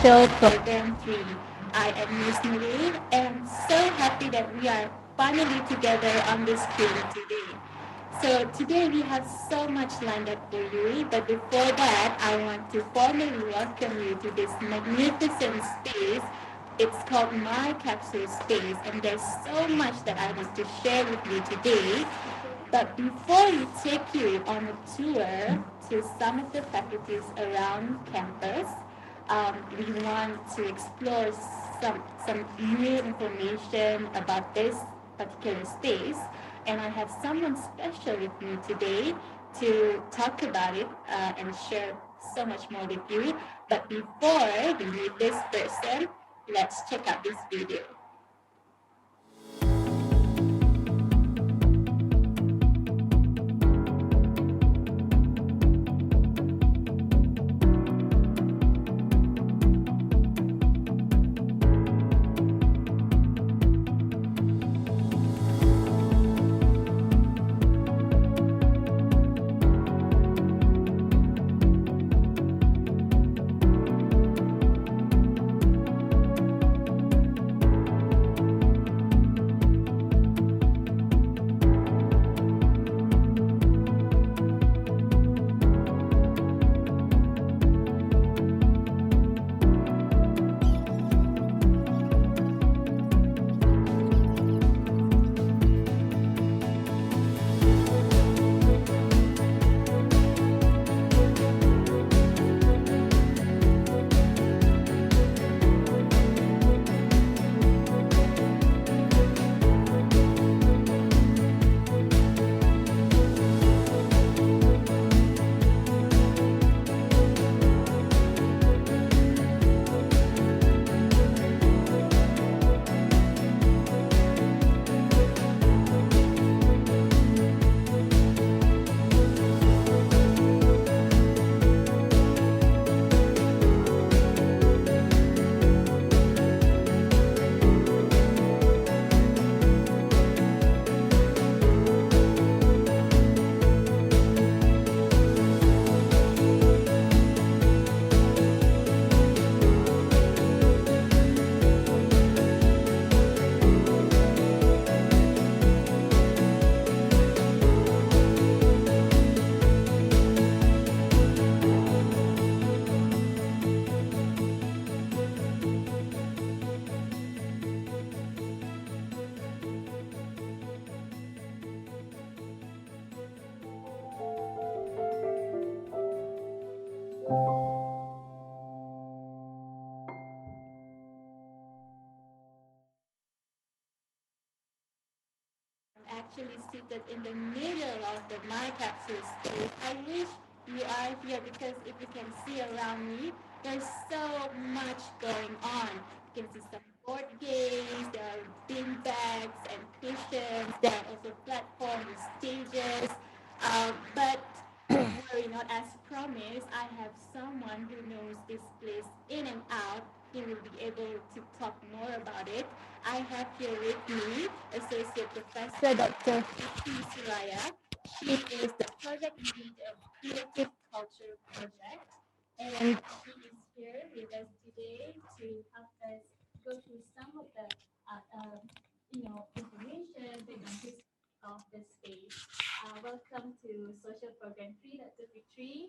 Social Program 3. I am Ms. Marie, and I'm so happy that we are finally together on the screen today. So today we have so much lined up for you, but before that, I want to formally welcome you to this magnificent space. It's called My Capsule Space, and there's so much that I want to share with you today. But before we take you on a tour to some of the faculties around campus, we want to explore some new information about this particular space. And I have someone special with me today to talk about it and share so much more with you. But before we meet this person, let's check out this video. Actually seated in the middle of the My Capsule space. I wish you are here because if you can see around me, there's so much going on. You can see some board games, there are bean bags and cushions, there are also platforms, stages. But don't worry, not as promised, I have someone who knows this place in and out. He will be able to talk more about it. I have here with me Associate Professor Dr. Fitri Suraya. She is the project lead of Creative Culture Project, and she is here with us today to help us go through some of the information and history of the space. Welcome to Social Program 3, Dr. Fitri.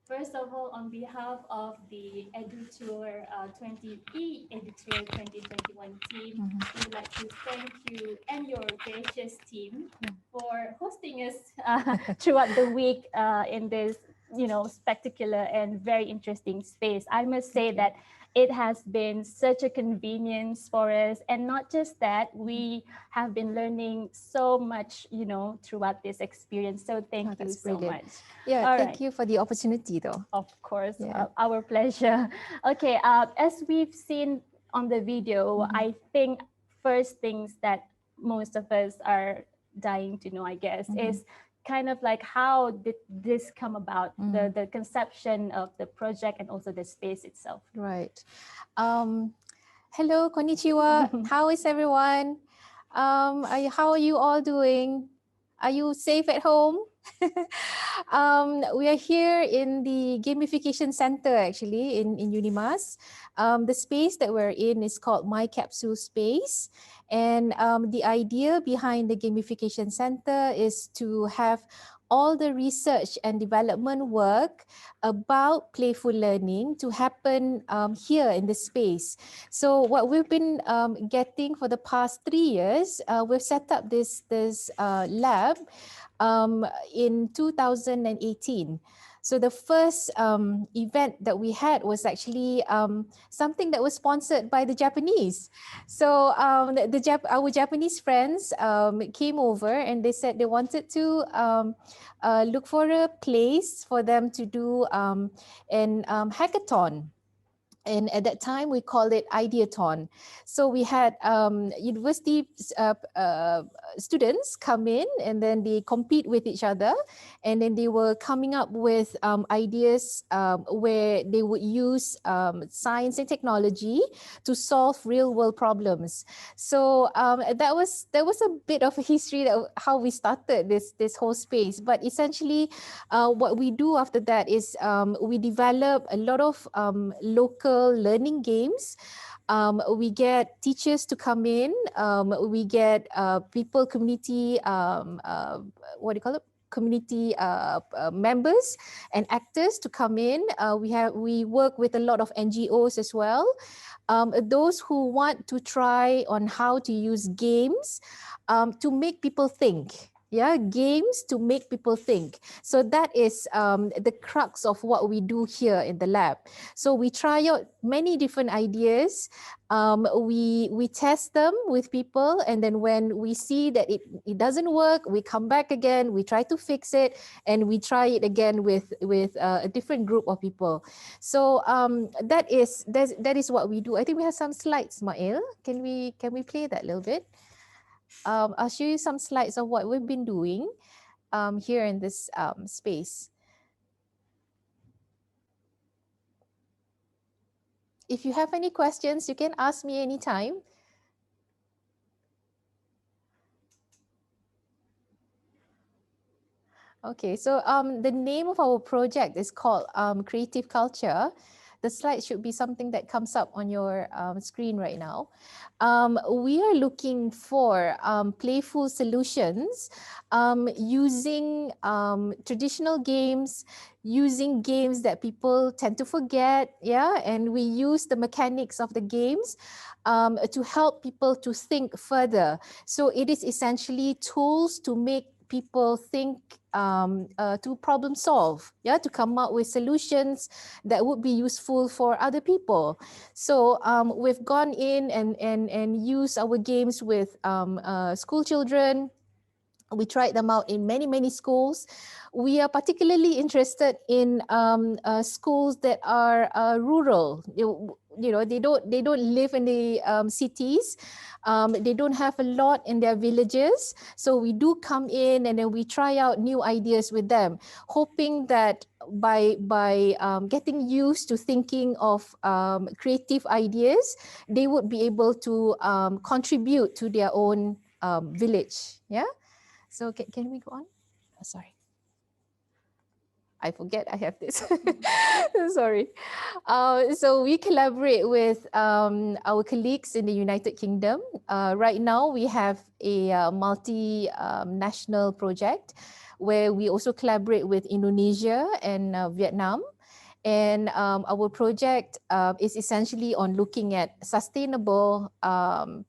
First of all, on behalf of the EduTour 2021 team, we would like to thank you and your gracious team for hosting us throughout the week in this, spectacular and very interesting space. I must say that it has been such a convenience for us, and not just that, we have been learning so much, throughout this experience. So thank you so much. Yeah, thank you for the opportunity, though. Of course, our pleasure. Okay, as we've seen on the video, I think first things that most of us are dying to know, I guess, is kind of like how did this come about, the conception of the project and also the space itself. Right. Hello, konnichiwa. How is everyone? How are you all doing? Are you safe at home? We are here in the gamification center, actually, in UNIMAS. The space that we're in is called My Capsule Space. And the idea behind the gamification center is to have all the research and development work about playful learning to happen here in the space. So what we've been getting for the past 3 years, we've set up this lab in 2018. So the first event that we had was actually something that was sponsored by the Japanese. So our Japanese friends came over and they said they wanted to look for a place for them to do an hackathon. And at that time, we called it e-EduTour2021. So we had university students come in and then they compete with each other. And then they were coming up with ideas where they would use science and technology to solve real world problems. So that was a bit of a history of how we started this whole space. But essentially, what we do after that is we develop a lot of local learning games. We get teachers to come in. We get community, what do you call it? Community members and actors to come in. We work with a lot of NGOs as well. Those who want to try on how to use games to make people think. Yeah, games to make people think. So that is the crux of what we do here in the lab. So we try out many different ideas. We test them with people, and then when we see that it doesn't work, we come back again, we try to fix it, and we try it again with a different group of people. So that is what we do. I think we have some slides, Mael. Can we play that a little bit? I'll show you some slides of what we've been doing here in this space. If you have any questions, you can ask me anytime. Okay, so the name of our project is called Creative Culture. The slide should be something that comes up on your screen right now. We are looking for playful solutions using traditional games, using games that people tend to forget, yeah, and we use the mechanics of the games to help people to think further. So it is essentially tools to make people think, to problem solve, yeah, to come up with solutions that would be useful for other people. So we've gone in and used our games with school children. We tried them out in many schools. We are particularly interested in schools that are rural. You know, they don't live in the cities. They don't have a lot in their villages. So we do come in and then we try out new ideas with them, hoping that by getting used to thinking of creative ideas, they would be able to contribute to their own village. Yeah. So can we go on? Oh, sorry. I forget I have this. Sorry. So we collaborate with our colleagues in the United Kingdom. Right now, we have a multi-national project where we also collaborate with Indonesia and Vietnam. And our project is essentially on looking at sustainable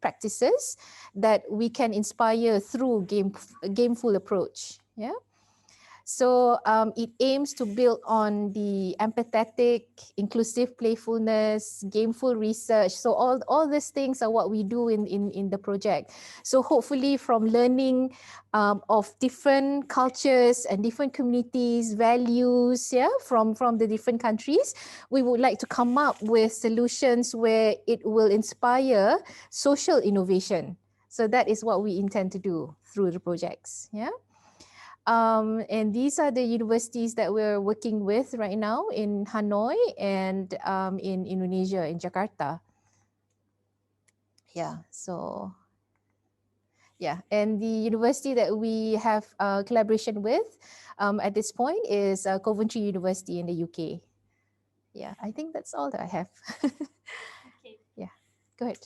practices that we can inspire through gameful approach. Yeah. So it aims to build on the empathetic, inclusive playfulness, gameful research. So all these things are what we do in the project. So hopefully from learning of different cultures and different communities, values, yeah, from the different countries, we would like to come up with solutions where it will inspire social innovation. So that is what we intend to do through the projects, yeah. And these are the universities that we're working with right now in Hanoi and in Indonesia, in Jakarta. Yeah, so Yeah, and the university that we have collaboration with at this point is Coventry University in the UK. Yeah, I think that's all that I have. Okay. Yeah, go ahead.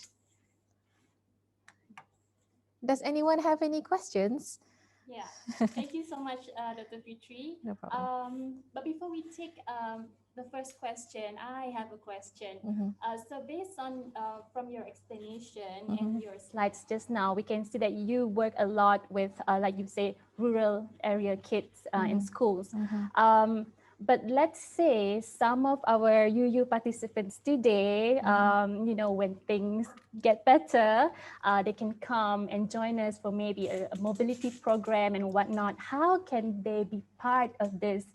Does anyone have any questions? Yeah. Thank you so much, Dr. Fitri. No problem. But before we take the first question, I have a question. Mm-hmm. So based on from your explanation Mm-hmm. and your slides just now, we can see that you work a lot with, like you say, rural area kids in schools. Mm-hmm. But let's say some of our UU participants today, when things get better, they can come and join us for maybe a mobility program and whatnot. How can they be part of this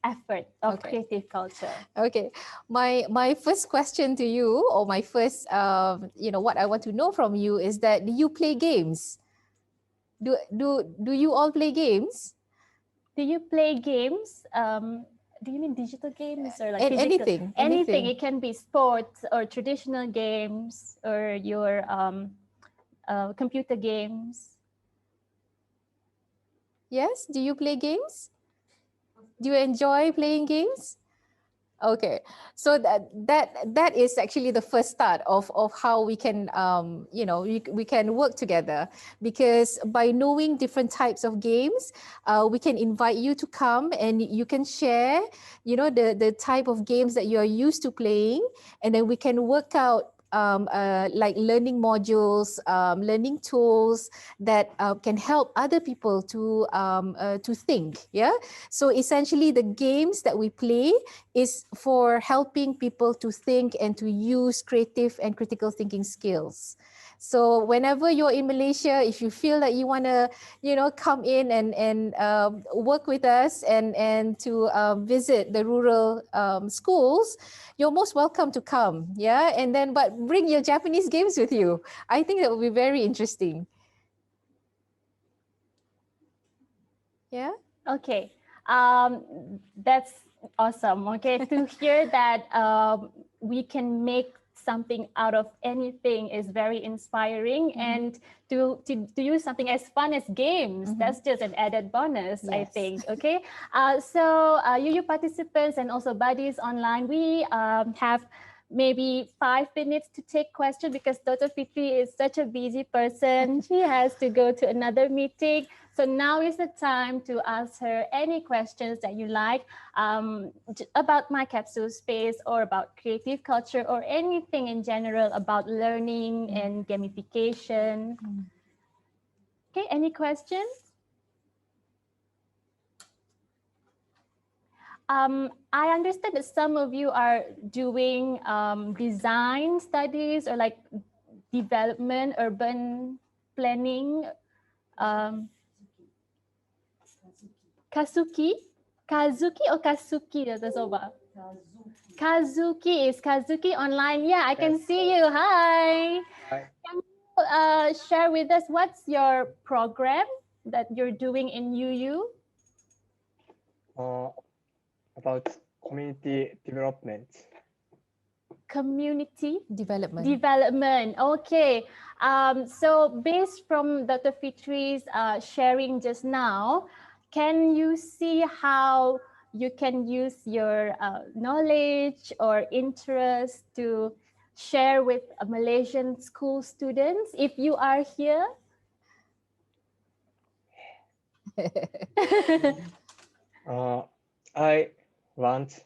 effort of creative culture? Okay, my first question to you, or my first, what I want to know from you is that, do you play games? Do you all play games? Do you play games? Do you mean digital games or like And physical? anything, Anything. anything. It can be sports or traditional games or your computer games. Yes, do you play games? Do you enjoy playing games? Okay, so that is actually the first start of how we can we can work together, because by knowing different types of games, we can invite you to come and you can share the type of games that you are used to playing, and then we can work out like learning modules, learning tools that can help other people to think. Yeah, so essentially the games that we play is for helping people to think and to use creative and critical thinking skills. So whenever you're in Malaysia, if you feel that you want to, come in and work with us and to visit the rural schools, you're most welcome to come. Yeah, and then but bring your Japanese games with you. I think that will be very interesting. Yeah. Okay, that's awesome. Okay, to hear that we can make something out of anything is very inspiring, and to use something as fun as games, that's just an added bonus, I Yes. think. Okay, so you participants and also buddies online, we have maybe 5 minutes to take questions because Dr. Fitri is such a busy person. She has to go to another meeting. So now is the time to ask her any questions that you like about my capsule space or about creative culture or anything in general about learning and gamification. Okay, any questions? I understand that some of you are doing design studies or like development, urban planning. Kazuki? Kazuki or Kazuki? That's over. Kazuki. Is Kazuki online? Yeah, I can see you. Hi. Hi. Can you share with us what's your program that you're doing in UU? About community development. Community Development. development. Okay. So based from Dr. Fitri's sharing just now, can you see how you can use your knowledge or interest to share with Malaysian school students if you are here? I want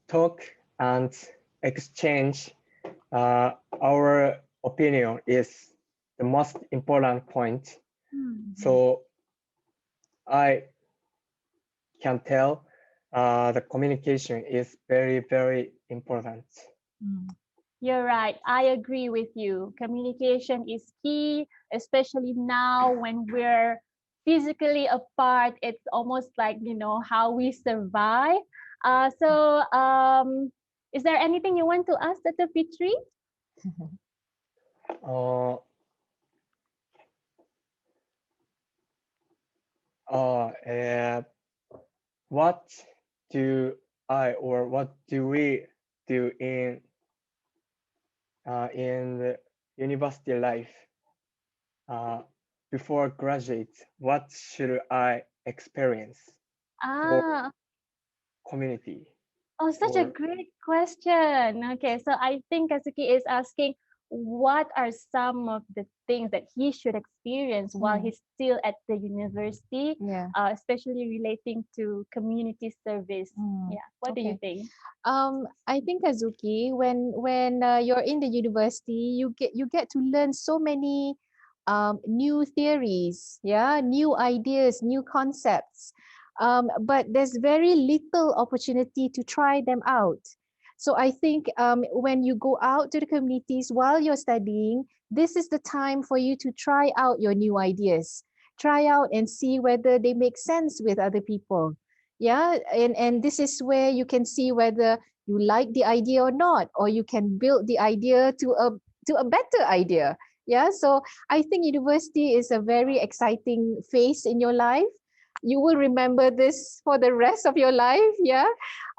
talk and exchange. Our opinion is the most important point. So I can tell the communication is very, very important. You're right. I agree with you. Communication is key, especially now when we're physically apart. It's almost like, how we survive. Is there anything you want to ask Dr. Fitri? Uh, what do what do we do in the university life? before graduate, what should I experience for Ah, community? oh, such a Or great question. Okay, so I think Kazuki is asking what are some of the things that he should experience while he's still at the university, Yeah. especially relating to community service. Yeah, what do you Okay. think? I think Kazuki, when you're in the university, you get to learn so many new theories, yeah, new ideas, new concepts. But there's very little opportunity to try them out. So I think when you go out to the communities while you're studying, this is the time for you to try out your new ideas. Try out and see whether they make sense with other people. Yeah, and this is where you can see whether you like the idea or not, or you can build the idea to a better idea. Yeah, so I think university is a very exciting phase in your life. You will remember this for the rest of your life. Yeah,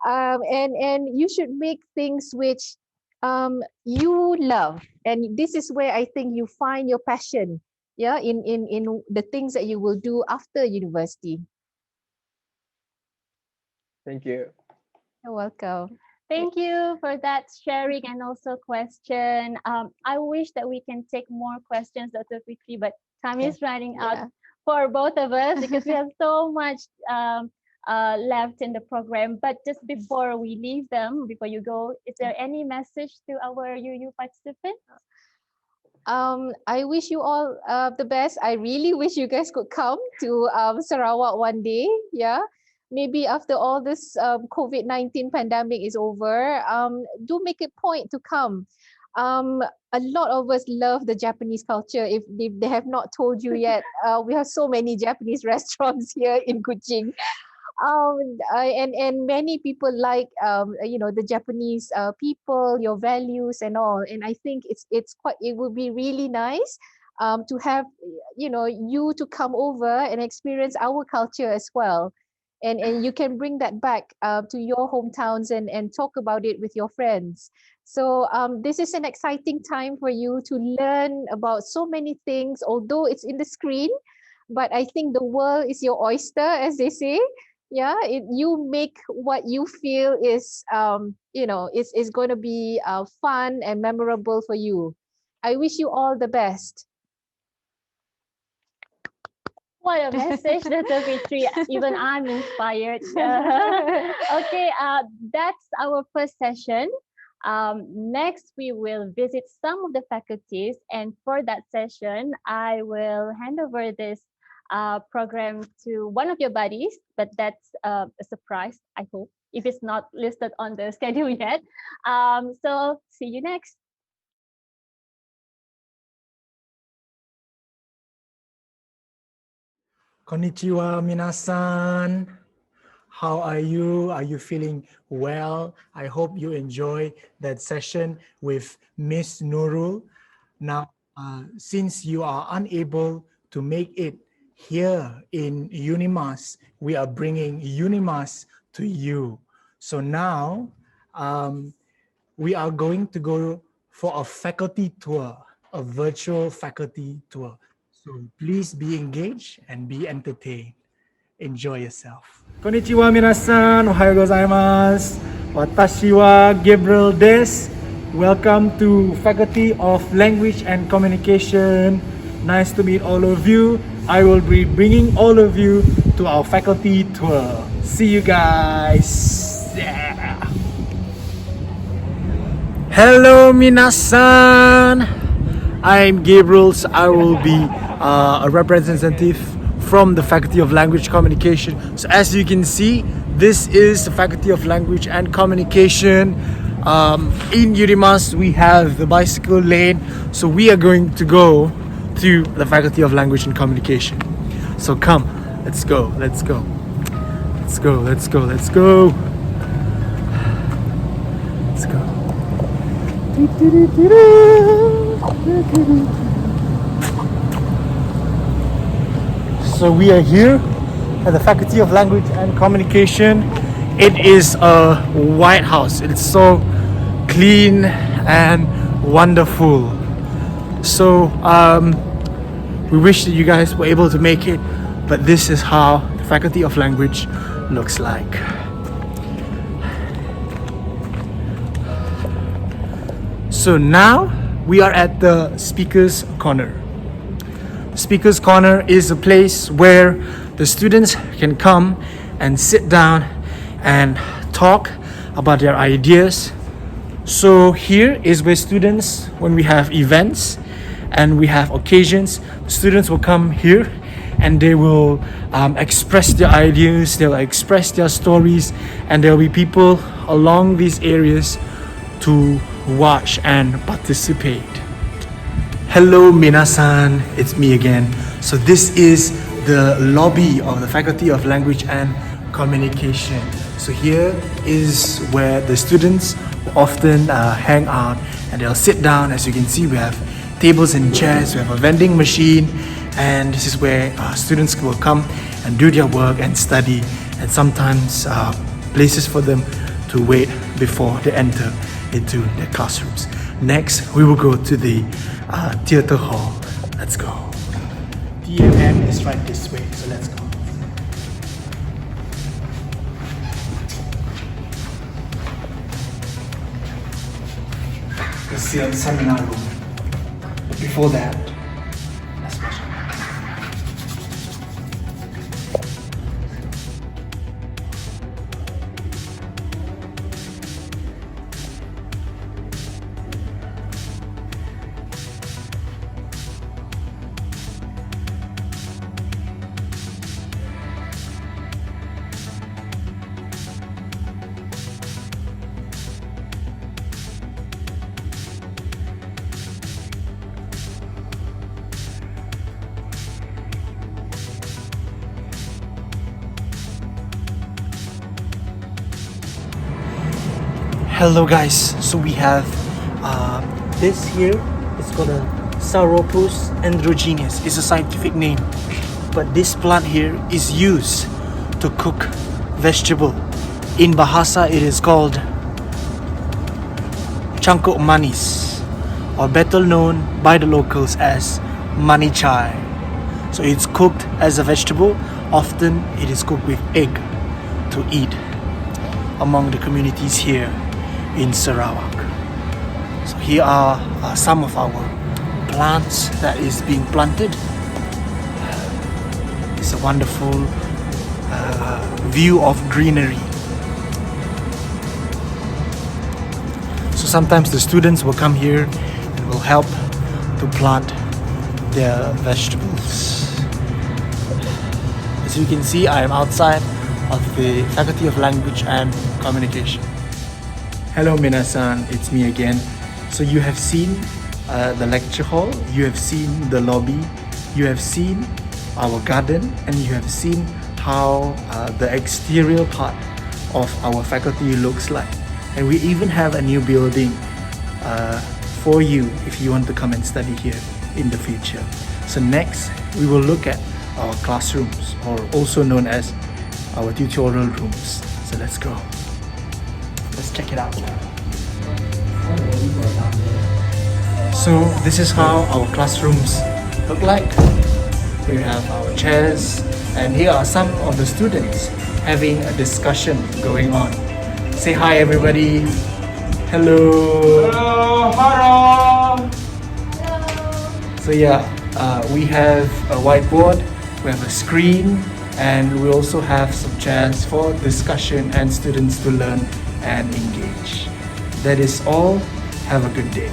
and you should make things which you love, and this is where I think you find your passion. Yeah, in the things that you will do after university. thank you. You're welcome. Thank you for that sharing and also question. I wish that we can take more questions, Dr. Fitri, but time Okay. is running out Yeah. for both of us because we have so much left in the program. But just before we leave them, before you go, is there any message to our UU participants? I wish you all the best. I really wish you guys could come to Sarawak one day. Yeah, maybe after all this COVID-19 pandemic is over, do make a point to come. A lot of us love the Japanese culture. If they have not told you yet, we have so many Japanese restaurants here in Kuching. And many people like the Japanese people, your values and all, and I think it would be really nice to have you to come over and experience our culture as well, and you can bring that back to your hometowns and talk about it with your friends. So this is an exciting time for you to learn about so many things, although it's in the screen, but I think the world is your oyster, as they say. Yeah, you make what you feel is going to be fun and memorable for you. I wish you all the best. What a message, Dr. Fitri. Even I'm inspired. Okay, that's our first session. Next, we will visit some of the faculties, and for that session, I will hand over this program to one of your buddies, but that's a surprise, I hope, if it's not listed on the schedule yet. So, see you next. Konnichiwa, minasan. How are you? Are you feeling well? I hope you enjoy that session with Miss Nurul. Now, since you are unable to make it here in UNIMAS, we are bringing UNIMAS to you. So now, we are going to go for a faculty tour, a virtual faculty tour. So please be engaged and be entertained. Enjoy yourself. Konnichiwa minasan, ohayo gozaimasu. Watashi wa Gabriel desu. Welcome to Faculty of Language and Communication. Nice to meet all of you. I will be bringing all of you to our faculty tour. See you guys. Yeah. Hello minasan. I'm Gabriel. So I will be a representative from the Faculty of Language Communication. So as you can see, this is the Faculty of Language and Communication. In UNIMAS, we have the bicycle lane. So we are going to go to the Faculty of Language and Communication. So come, let's go, let's go. Let's go, let's go, let's go. Let's go. So we are here at the Faculty of Language and Communication. It is a White House. It's so clean and wonderful. So We wish that you guys were able to make it, but this is how the Faculty of Language looks like. So now we are at the Speaker's Corner. Speaker's Corner is a place where the students can come and sit down and talk about their ideas. So here is where students, when we have events and we have occasions, students will come here and they will express their ideas, they'll express their stories, and there will be people along these areas to watch and participate. Hello minasan, it's me again. So this is the lobby of the Faculty of Language and Communication. So here is where the students often hang out and they'll sit down. As you can see, we have tables and chairs, we have a vending machine, and this is where students will come and do their work and study, and sometimes places for them to wait before they enter into their classrooms. Next, we will go to the theatre hall. Let's go. DMM is right this way, so let's go. This is the seminar room. But before that, let's watch. Hello guys, so we have this here. It's called a Sauropus androgynous. It's a scientific name, but this plant here is used to cook vegetable. In Bahasa it is called cangkuk manis, or better known by the locals as mani chai. So it's cooked as a vegetable. Often it is cooked with egg to eat among the communities here in Sarawak. So here are some of our plants that is being planted. It's a wonderful view of greenery. So sometimes the students will come here and will help to plant their vegetables. As you can see, I am outside of the Faculty of Language and Communication. Hello minasan, it's me again. So you have seen the lecture hall, you have seen the lobby, you have seen our garden, and you have seen how the exterior part of our faculty looks like. And we even have a new building for you if you want to come and study here in the future. So next, we will look at our classrooms, or also known as our tutorial rooms. So let's go. Let's check it out. So this is how our classrooms look like. We have our chairs, and here are some of the students having a discussion going on. Say hi everybody. Hello. Hello, hello. So yeah, we have a whiteboard, we have a screen, and we also have some chairs for discussion and students to learn and engage. That is all. Have a good day.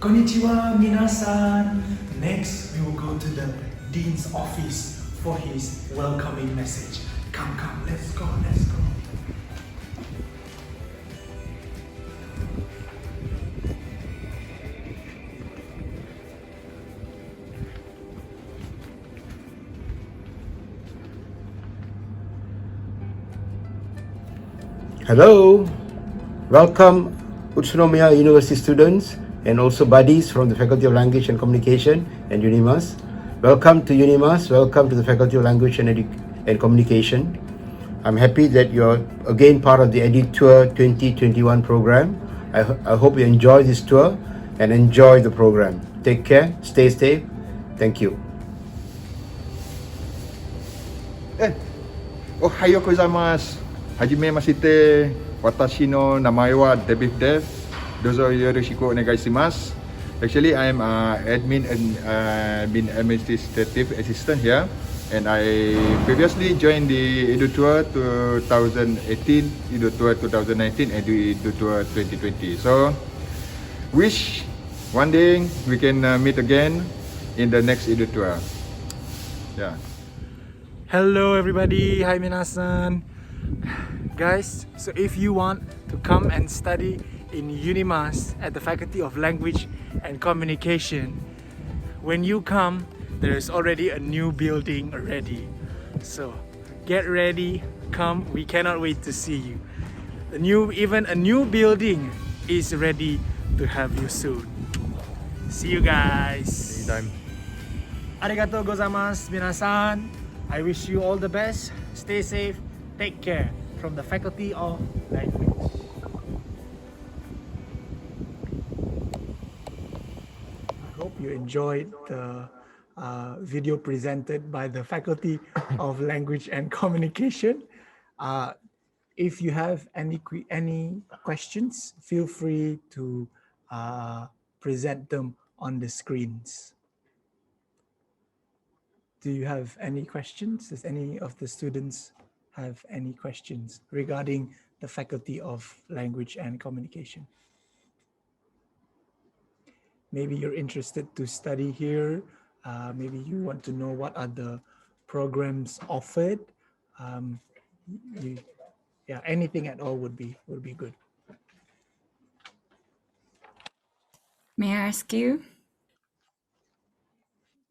Konnichiwa, minasan. Next, we will go to the dean's office for his welcoming message. Come, let's go, let's go. Hello, welcome Utsunomiya University students and also buddies from the Faculty of Language and Communication and UNIMAS. Welcome to UNIMAS, welcome to the Faculty of Language and Communication. I'm happy that you're again part of the e-EduTour 2021 program. I hope you enjoy this tour and enjoy the program. Take care, stay safe. Thank you. おはようございます。はじめまして。私の名前はデビッドです。どうぞよろしくお願いします。Actually, I'm admin and been administrative assistant here, and I previously joined the e-EduTour 2018, e-EduTour 2019, and the e-EduTour 2020. So, wish one day we can meet again in the next e-EduTour. Yeah. Hello everybody, hi minasan. Guys, so if you want to come and study in UNIMAS at the Faculty of Language and Communication, when you come, there's already a new building already. So get ready, come, we cannot wait to see you. Even a new building is ready to have you soon. See you guys. Anytime. Arigatou gozaimasu, minasan. I wish you all the best. Stay safe. Take care. From the Faculty of Language. I hope you enjoyed the video presented by the Faculty of Language and Communication. If you have any questions, feel free to present them on the screens. Do you have any questions? Does any of the students have any questions regarding the Faculty of Language and Communication? Maybe you're interested to study here. Maybe you want to know what are the programs offered. Yeah, anything at all would be good. May I ask you?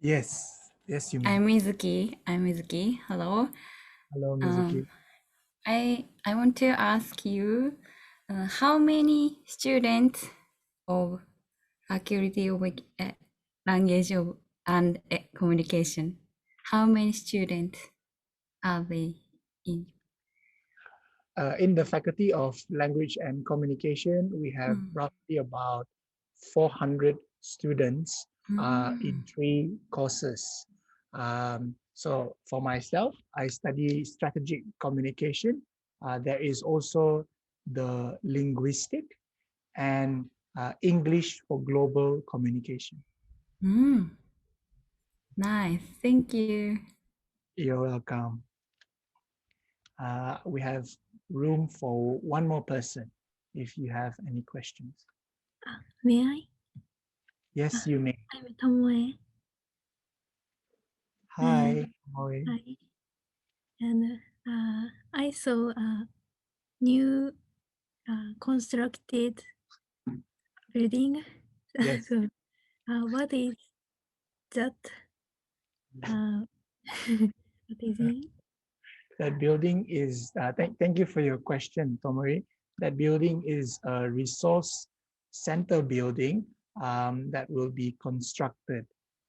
Yes, you may. I'm Mizuki. Hello. Hello, Mizuki. I want to ask you, how many students of Faculty of Language and Communication? How many students are they in? In the Faculty of Language and Communication, we have roughly about 400 students in 3 courses. So for myself, I study strategic communication. There is also the linguistic and English for global communication. Nice, thank you. You're welcome. We have room for one more person if you have any questions. May I? Yes, you may. I'm Tomoe. Hi, Tomoe. Hi. And I saw a new constructed building. Yes. So, what is that? What is it? That building is, thank you for your question, Tomoe. That building is a resource center building that will be constructed.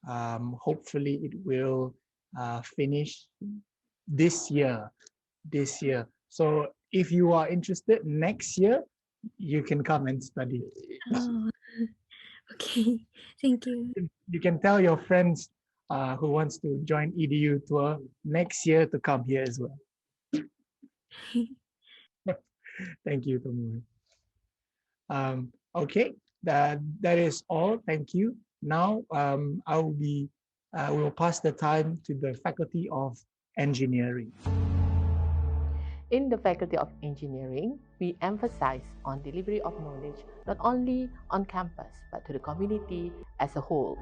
Hopefully it will finish this year. So if you are interested, next year, you can come and study. Oh, okay. Thank you. You can tell your friends who wants to join e-EduTour next year to come here as well. Thank you, Tomoe. Okay, that is all. Thank you. Now I will pass the time to the Faculty of Engineering. In the Faculty of Engineering, we emphasize on delivery of knowledge not only on campus, but to the community as a whole.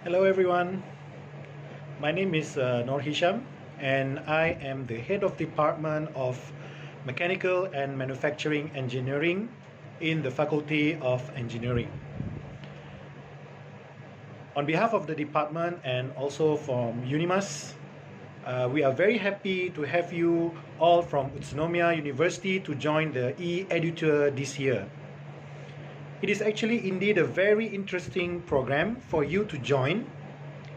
Hello everyone, my name is Noor Hisham and I am the head of Department of Mechanical and Manufacturing Engineering in the Faculty of Engineering. On behalf of the department and also from UNIMAS, we are very happy to have you all from Utsunomiya University to join the e-EduTour this year. It is actually indeed a very interesting program for you to join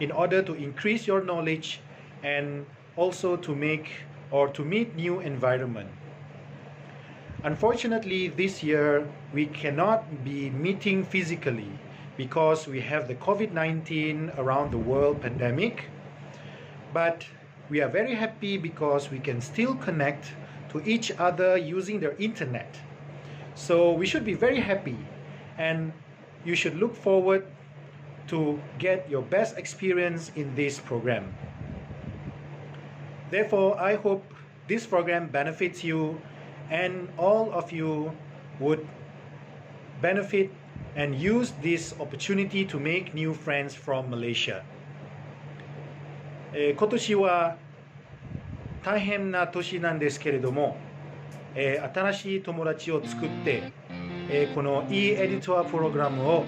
in order to increase your knowledge and also to make or to meet new environment. Unfortunately, this year we cannot be meeting physically because we have the COVID-19 around the world pandemic, but we are very happy because we can still connect to each other using the internet. So we should be very happy. And you should look forward to get your best experience in this program. Therefore, I hope this program benefits you and all of you would benefit and use this opportunity to make new friends from Malaysia. 今年は大変な年なんですけれども、新しい友達を作って、この e-EduTour プログラムを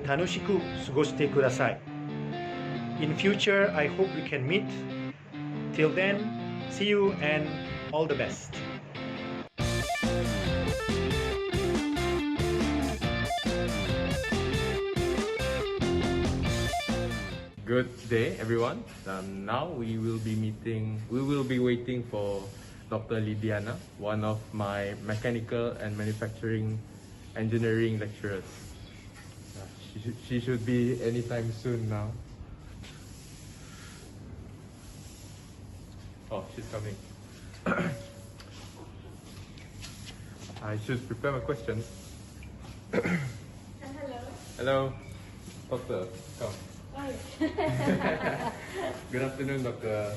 楽しく過ごしてください。In future, I hope we can meet. Till then, see you and all the best. Good day, everyone. Now we will be waiting for Dr. Lidiana, one of my mechanical and manufacturing engineering lecturers. She should be anytime soon now. Oh, she's coming. I should prepare my questions. Hello. Hello, Doctor. Come. Good afternoon, Doctor.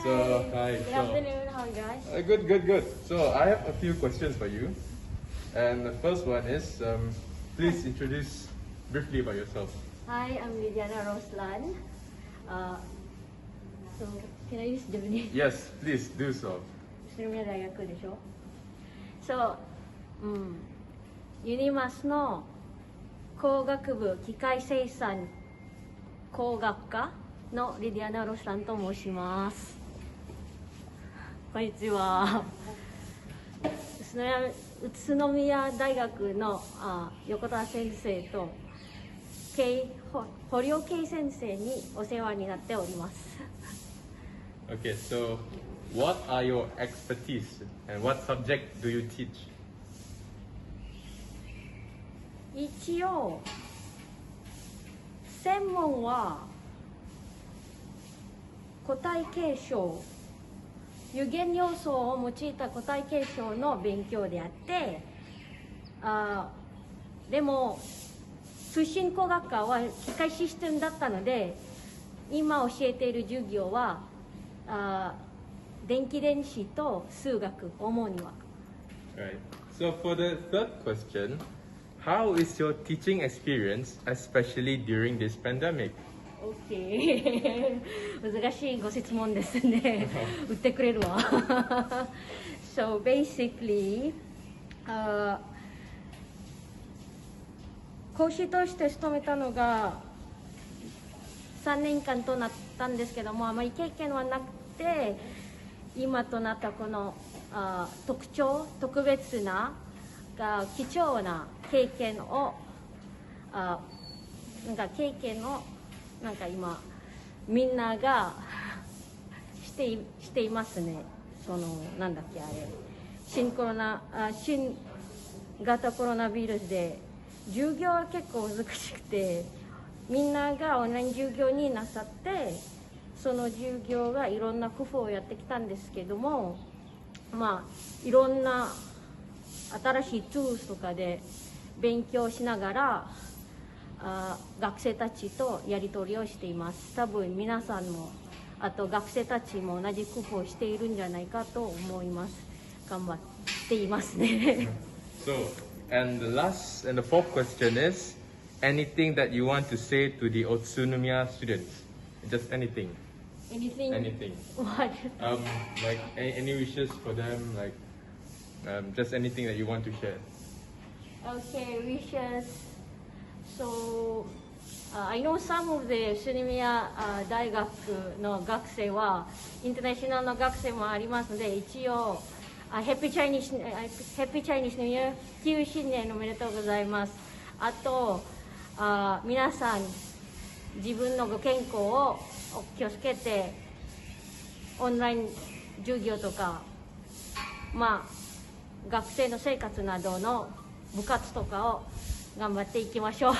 So, hi. Good afternoon, how are you guys? Good. So, I have a few questions for you. And the first one is, please introduce briefly about yourself. Hi, I'm Lidiana Roslan. So, can I use Japanese? Yes, please do so. 宇都宮大学でしょ So, ユニマスの工学部機械生産工学科のリディアナ・ロスランと申します。こんにちは。宇都宮大学の横田先生と堀尾圭先生にお世話になっております。Okay, so what are your expertise and what subject do you teach? 一応専門は個体継承有限要素を用いた個体継承の勉強であってでも通信工学科は機械システムだったので今教えている授業は電気電子と数学主には。Right. So for the third question, how is your teaching experience, especially during this pandemic? Okay. 難しいご質問ですね。売ってくれるわ。So basically, 講師として勤めたのが3年間となったんですけども、あまり経験はなくて、今となったこの特別な貴重な経験をなんか今みんながしていますね。そのなんだっけあれシンクロな型コロナウイルスで授業は結構難しくて、みんながオンライン授業になさって、その授業がいろんな工夫をやってきたんですけども、まあいろんな新しいツールとかで勉強しながら学生たちとやり取りをしています。多分皆さんもあと学生たちも同じ工夫をしているんじゃないかと思います。頑張っていますね。So, and the last and the fourth question is, anything that you want to say to the Utsunomiya students? Just anything. Anything? Anything. What? Like any wishes for them, like just anything that you want to share. Okay, wishes. So, I know some of the 宇都宮大学の学生はインターナショナルの学生もありますので、一応ヘッピーチャイニーズニューイヤー、旧新年おめでとうございます。あと皆さん自分のご健康を気をつけて、オンライン授業とか、まあ学生の生活などの部活とかを頑張っていきましょう。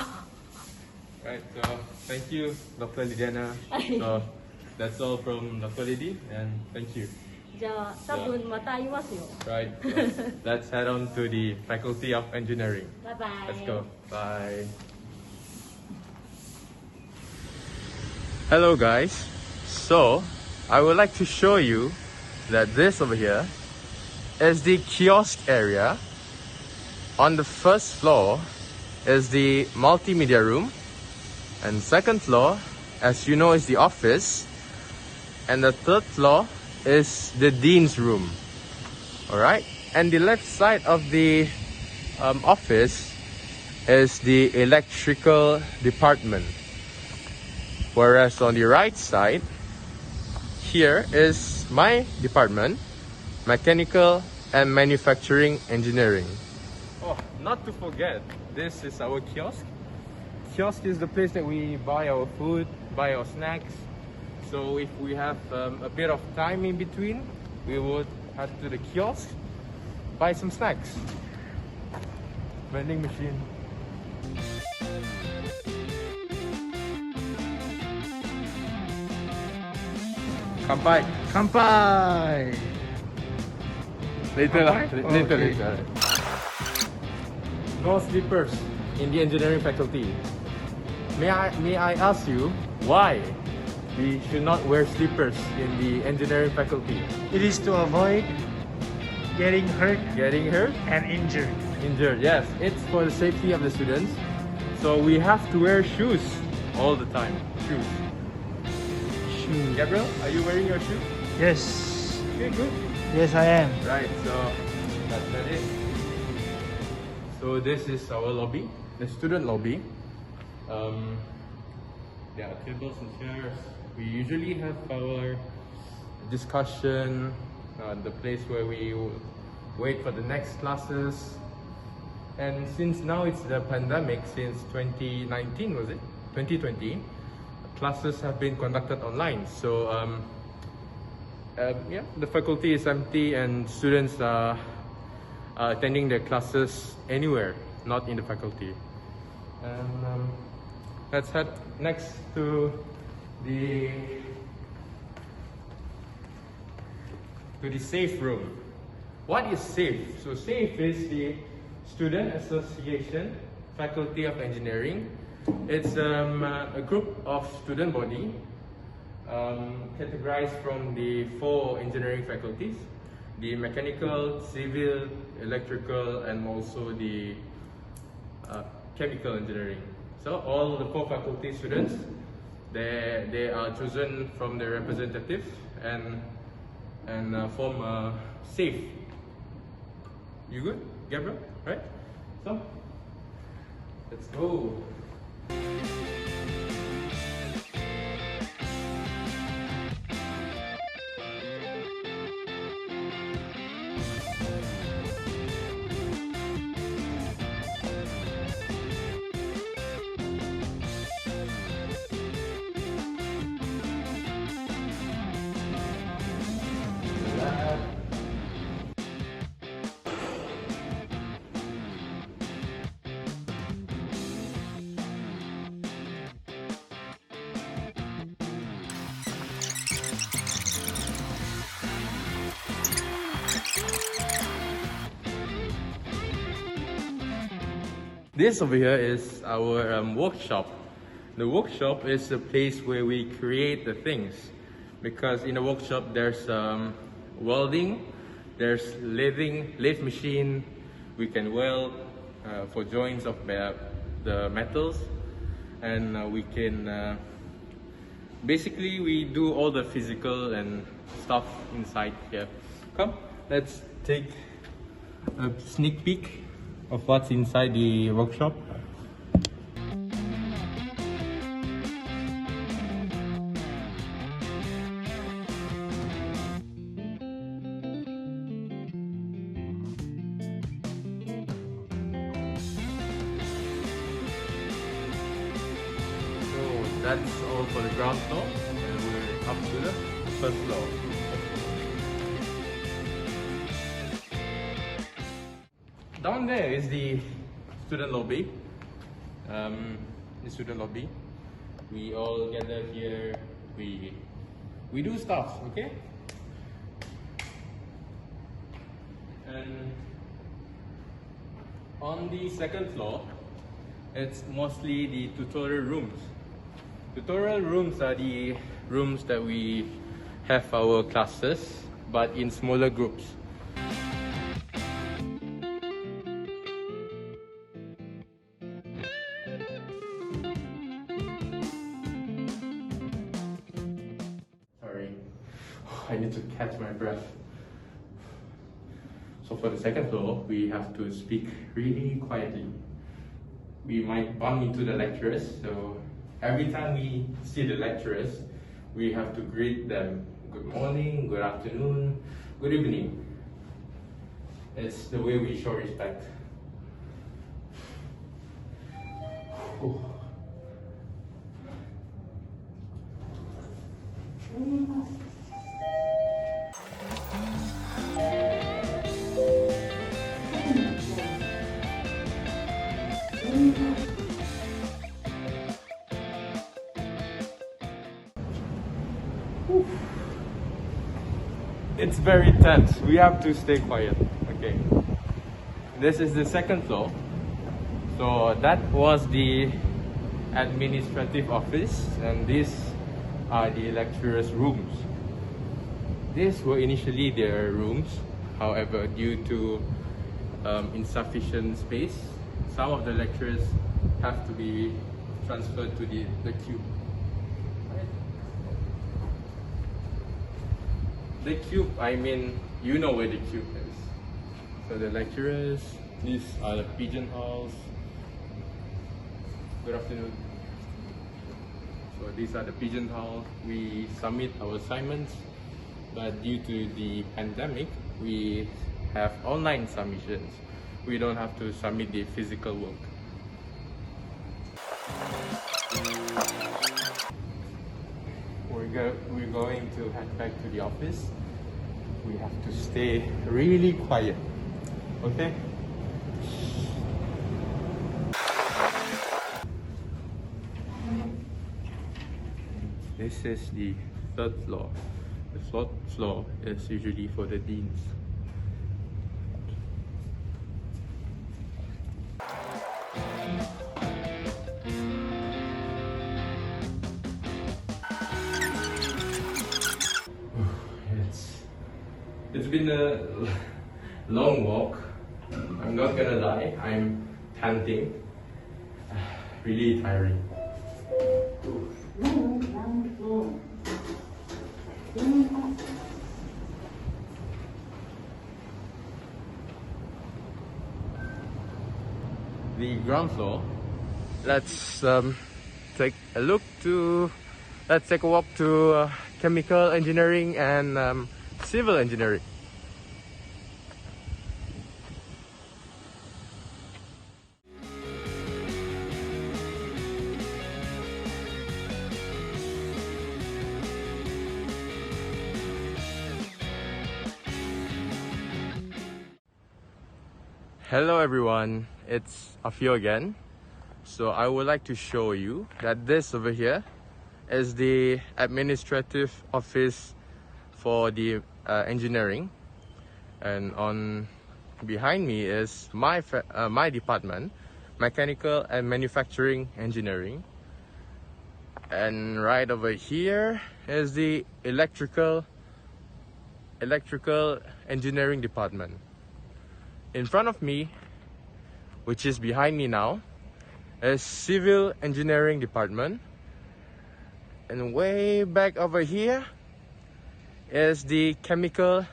Right, so thank you, Dr. Lidiana. So that's all from Dr. Lidi, and thank you. じゃあ多分また会いますよ。Right, so let's head on to the Faculty of Engineering. Bye bye. Let's go. Bye. Hello guys. So I would like to show you that this over here is the kiosk area. On the first floor is the multimedia room, and second floor, as you know, is the office, and the third floor is the dean's room. Alright, and the left side of the office is the electrical department, whereas on the right side here is my department, mechanical and manufacturing engineering. Oh, not to forget, this is our kiosk. Kiosk is the place that we buy our food, buy our snacks. So if we have a bit of time in between, we would head to the kiosk, buy some snacks. Vending machine. Kampai. Kampai! Later lah. Kampai? Later, Okay. later. No slippers in the engineering faculty. May I ask you why we should not wear slippers in the engineering faculty? It is to avoid getting hurt Getting hurt? and injured. Injured, yes. It's for the safety of the students. So we have to wear shoes all the time. Shoes. Shoe. Gabriel, are you wearing your shoe? Yes. Okay, good. Yes, I am. Right, so that's it. So this is our lobby, the student lobby. There are tables and chairs. We usually have our discussion, the place where we wait for the next classes. And since now it's the pandemic, since 2019 was it? 2020, classes have been conducted online. So yeah, the faculty is empty and students are attending their classes anywhere, not in the faculty. And let's head next to the safe room. What is SAFE? So SAFE is the Student Association Faculty of Engineering. It's a group of student body categorized from the 4 engineering faculties: the mechanical, civil, electrical, and also the chemical engineering. So all the 4 faculty students, they are chosen from their representatives and form a SAFE. You good, Gabriel? Right? So let's go. This over here is our workshop. The workshop is a place where we create the things, because in the workshop there's welding, there's lathe machine, we can weld for joints of the metals, and we can basically we do all the physical and stuff inside here. Come, let's take a sneak peek of what's inside the workshop. That's all for the ground floor, and we're up to the first floor. Down there is the student lobby. The student lobby. We all gather here. We do stuff, okay? And on the second floor, it's mostly the tutorial rooms. Tutorial rooms are the rooms that we have our classes, but in smaller groups. Sorry, I need to catch my breath. So for the second floor, we have to speak really quietly. We might bump into the lecturers, so every time we see the lecturers, we have to greet them. Good morning, good afternoon, good evening. It's the way we show respect. It's very tense. We have to stay quiet. Okay. This is the second floor. So that was the administrative office, and these are the lecturers' rooms. These were initially their rooms. However, due to insufficient space, some of the lecturers have to be transferred to the cube. The cube, I mean, you know where the cube is. So the lecturers, these are the pigeonholes. Good afternoon. So these are the pigeonholes. We submit our assignments, but due to the pandemic, we have online submissions. We don't have to submit the physical work. We're going to head back to the office. We have to stay really quiet, okay? This is the third floor. The fourth floor is usually for the deans. It's been a long walk. I'm not gonna lie, I'm panting. Really tiring. The ground floor. Let's take a walk to chemical engineering and civil engineering. Hello everyone, it's Afio again. So I would like to show you that this over here is the administrative office for the engineering, and on behind me is my department, Mechanical and Manufacturing Engineering. And right over here is the Electrical Engineering Department. In front of me, which is behind me now, is Civil Engineering Department. And way back over here is the Chemical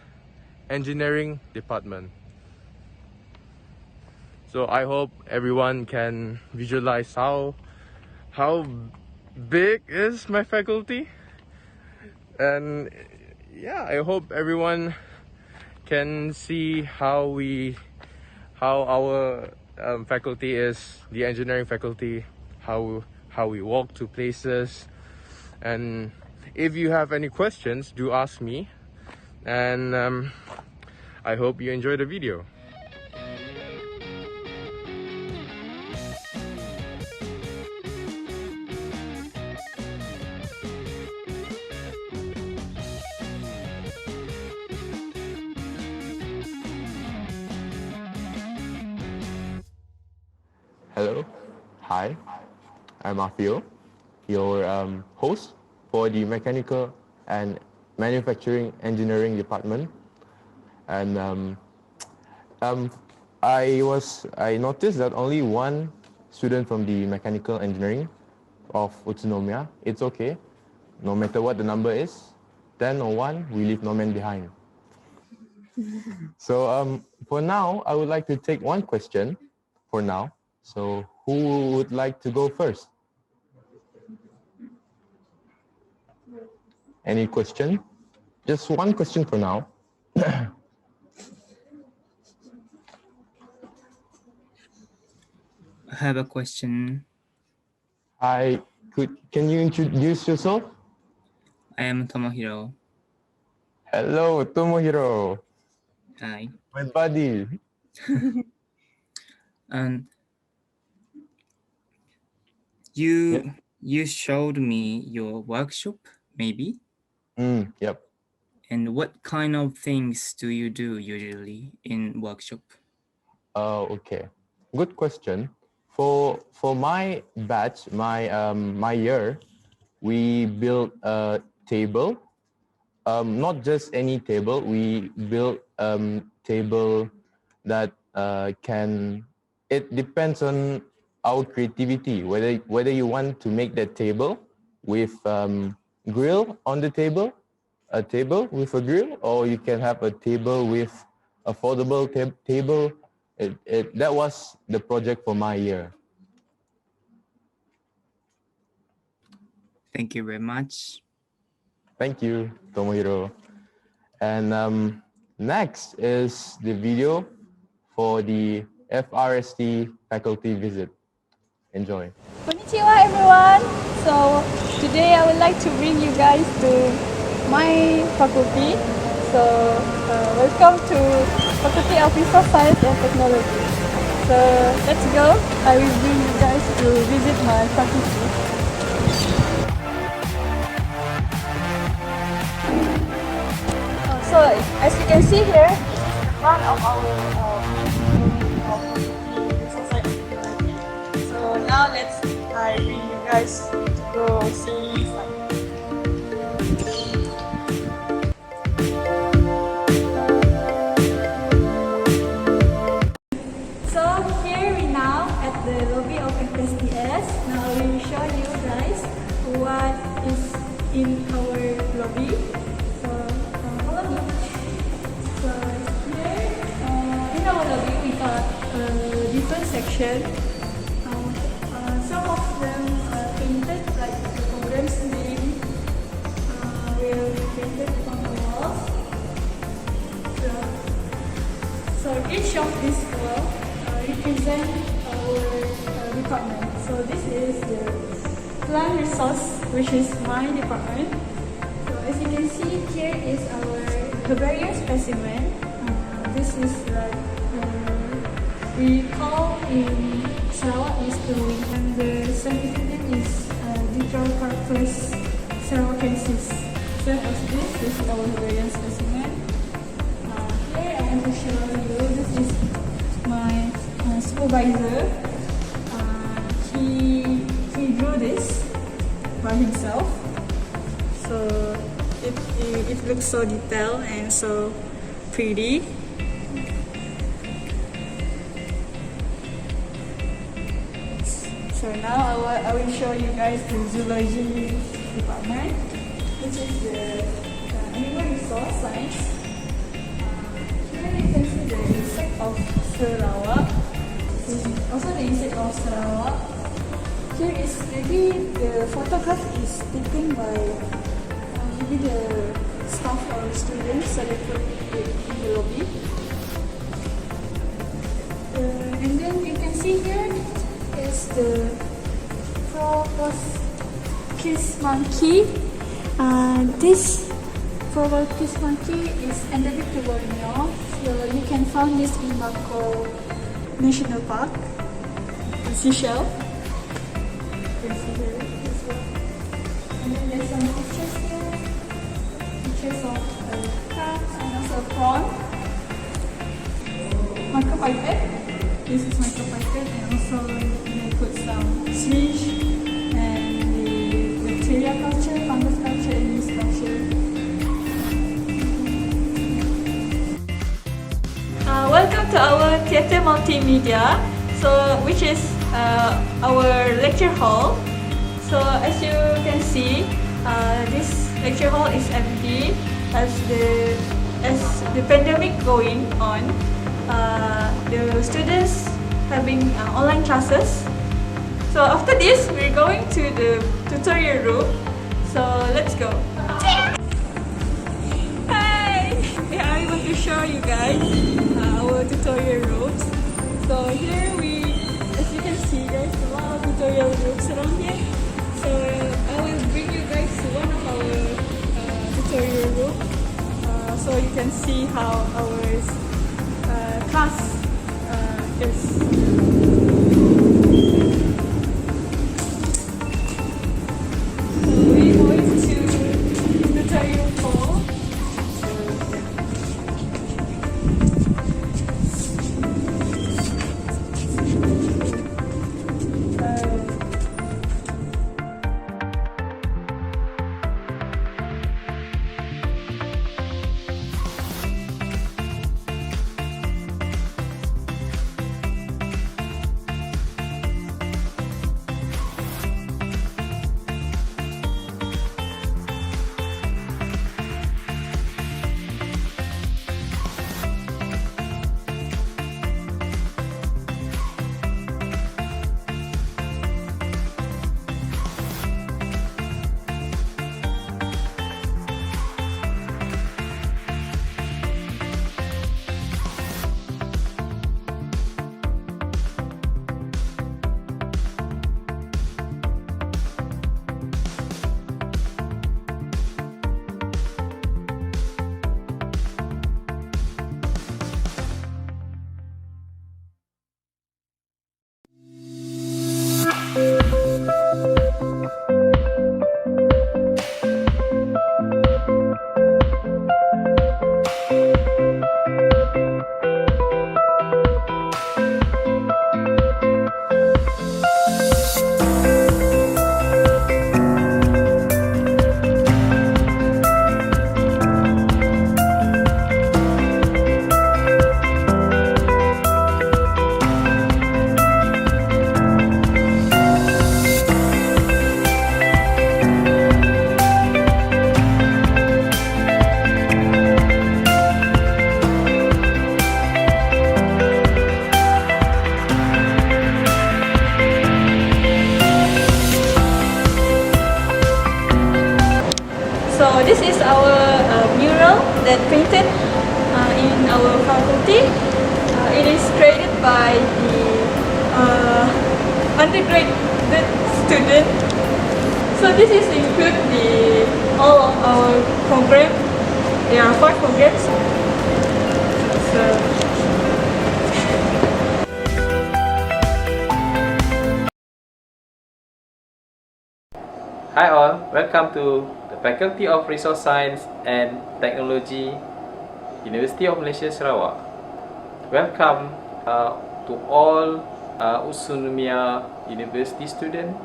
Engineering Department. So I hope everyone can visualize how big is my faculty. And yeah, I hope everyone can see how our faculty is, the engineering faculty, how we walk to places. And if you have any questions, do ask me. And I hope you enjoy the video. Hello, hi, I'm Afio, your host for the Mechanical and Manufacturing Engineering Department. And I noticed that only one student from the Mechanical Engineering of Utsunomiya. It's okay, no matter what the number is, 10 or 1, we leave no man behind. So for now, I would like to take one question for now. So who would like to go first? Any question? Just one question for now. I have a question. Can you introduce yourself? I am Tomohiro. Hello, Tomohiro. Hi. My buddy. You showed me your workshop, maybe? Yep. And what kind of things do you do usually in workshop? Okay. Good question. For my batch, my year, we built a table. Not just any table. We built table that can. It depends on our creativity, whether you want to make that table with grill on the table, a table with a grill, or you can have a table with a foldable table. That was the project for my year. Thank you very much. Thank you, Tomohiro. And next is the video for the FRST faculty visit. Enjoy. Konnichiwa everyone. So today I would like to bring you guys to my faculty. So welcome to Faculty of Resource Science and Technology. So let's go. I will bring you guys to visit my faculty. So as you can see here, the front of our now I bring you guys to go see inside. So here we now at the lobby of FSTS. Now we will show you guys what is in our lobby. So follow me. So here in our lobby we got different sections. Some of them are painted, like the programs name will be painted on the walls. So each of these walls represent our department. So this is the plant resource, which is my department. So as you can see, here is our herbarium specimen. This is like we call in Sarawak is growing, and the scientific name is Dichrocactus sarawakensis. So as this is our herbarium specimen. Here I want to show you, this is my supervisor. he drew this by himself. So it looks so detailed and so pretty. So now I will show you guys the zoology department, which is the animal resource science. Here you can see the insect of Sarawak. Also the insect of Sarawak. Here is maybe the photograph is taken by maybe the staff or students, so they put it in the lobby. And then you can see here is the proboscis monkey. This proboscis monkey is endemic to Borneo, so you can find this in Mako National Park in Seychelles. You can see here as well. And then there's some pictures here, pictures of a cat and also a prawn. Micropiped. This is micropiped, and also they put some swish and the bacteria culture, fungus culture, and yeast culture. Welcome to our theatre multimedia, which is our lecture hall. So as you can see, this lecture hall is empty as the pandemic going on. The students having online classes. So after this, we're going to the tutorial room. So let's go. Hi! Yeah, I want to show you guys our tutorial rooms. So here as you can see, there's a lot of tutorial rooms around here. So I will bring you guys to one of our tutorial rooms, so you can see how our class is. We're going to tutorial hall. So this is our mural that painted in our faculty. It is created by the undergraduate student. So this is include all of our program. There are 5 programs. So hi all, welcome to the Faculty of Resource Science and Technology, University of Malaysia, Sarawak. Welcome to all Utsunomiya University student.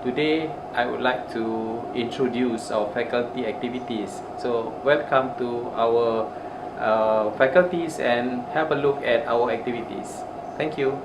Today, I would like to introduce our faculty activities. So, welcome to our faculties and have a look at our activities. Thank you.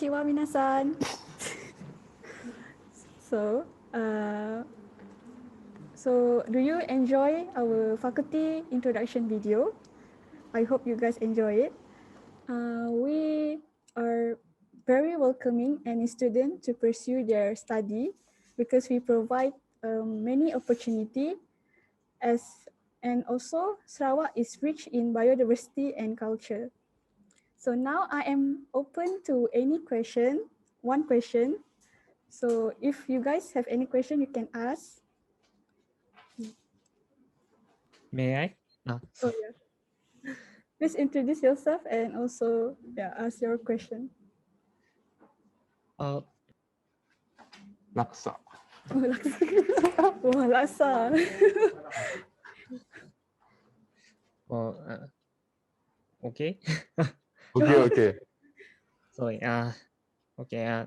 Konnichiwa, minasan. So, do you enjoy our faculty introduction video? I hope you guys enjoy it. We are very welcoming any student to pursue their study because we provide many opportunity and also Sarawak is rich in biodiversity and culture. So now I am open to any question, one question. So if you guys have any question, you can ask. May I? Oh yeah. Please introduce yourself and also ask your question. Laksa. Oh, laksa. Oh, laksa. Well, okay. Okay. Sorry. Okay.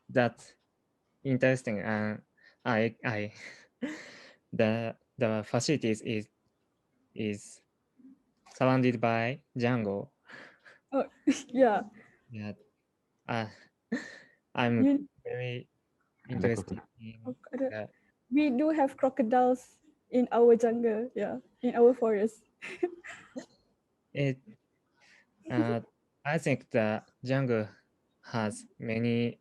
That's interesting. The facilities is surrounded by jungle. Oh, yeah. Yeah. I'm very interested in that. We do have crocodiles in our jungle, in our forest. I think the jungle has many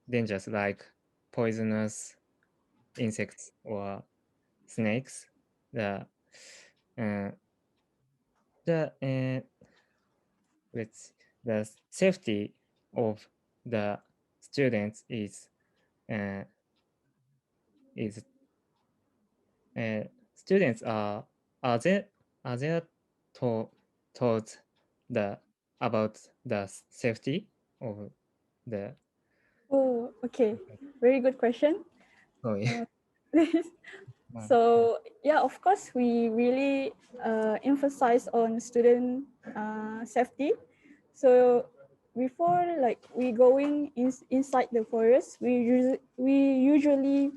dangers like poisonous insects or snakes. The safety of the students is students are they taught about the safety of the. Oh, okay. Very good question. Sorry. So yeah, of course, we really emphasize on student safety. So before we going inside the forest, we usually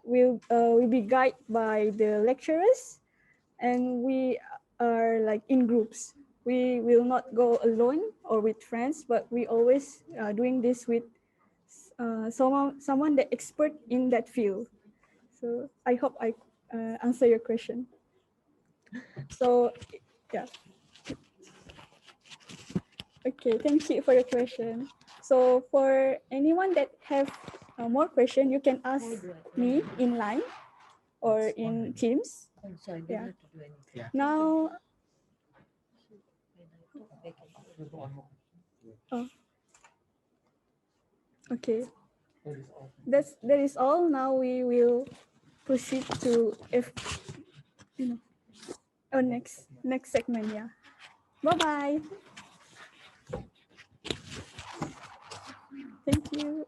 will be guided by the lecturers, and we are in groups. We will not go alone or with friends, but we always doing this with someone that expert in that field. So I hope I answer your question. So yeah. Okay, thank you for your question. So for anyone that have more question, you can ask me in line or in Teams. Yeah. Now. Oh. Okay. That is all. Now we will proceed to next segment. Yeah. Bye bye. Thank you.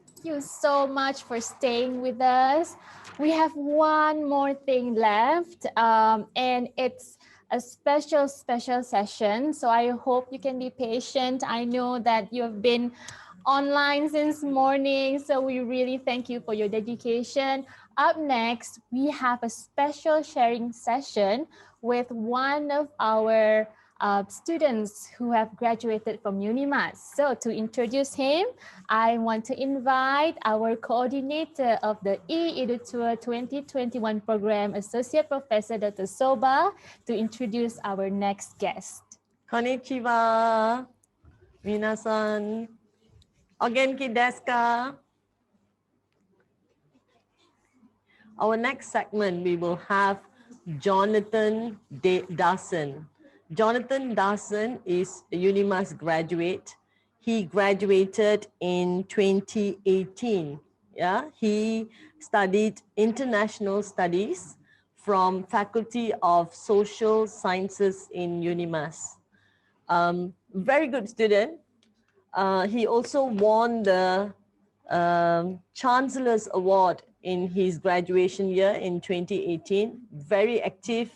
Thank you so much for staying with us. We have one more thing left, and it's a special session. So I hope you can be patient. I know that you have been online since morning, so we really thank you for your dedication. Up next, we have a special sharing session with one of our students who have graduated from UNIMAS. So to introduce him, I want to invite our coordinator of the e-EduTour2021 program, Associate Professor Dr. Soba, to introduce our next guest. Konnichiwa, minasan. O genki desu ka? Our next segment, we will have Jonathan Dawson. Jonathan Dawson is a UNIMAS graduate. He graduated in 2018. Yeah, he studied international studies from Faculty of Social Sciences in UNIMAS. Very good student. He also won the Chancellor's Award in his graduation year in 2018. Very active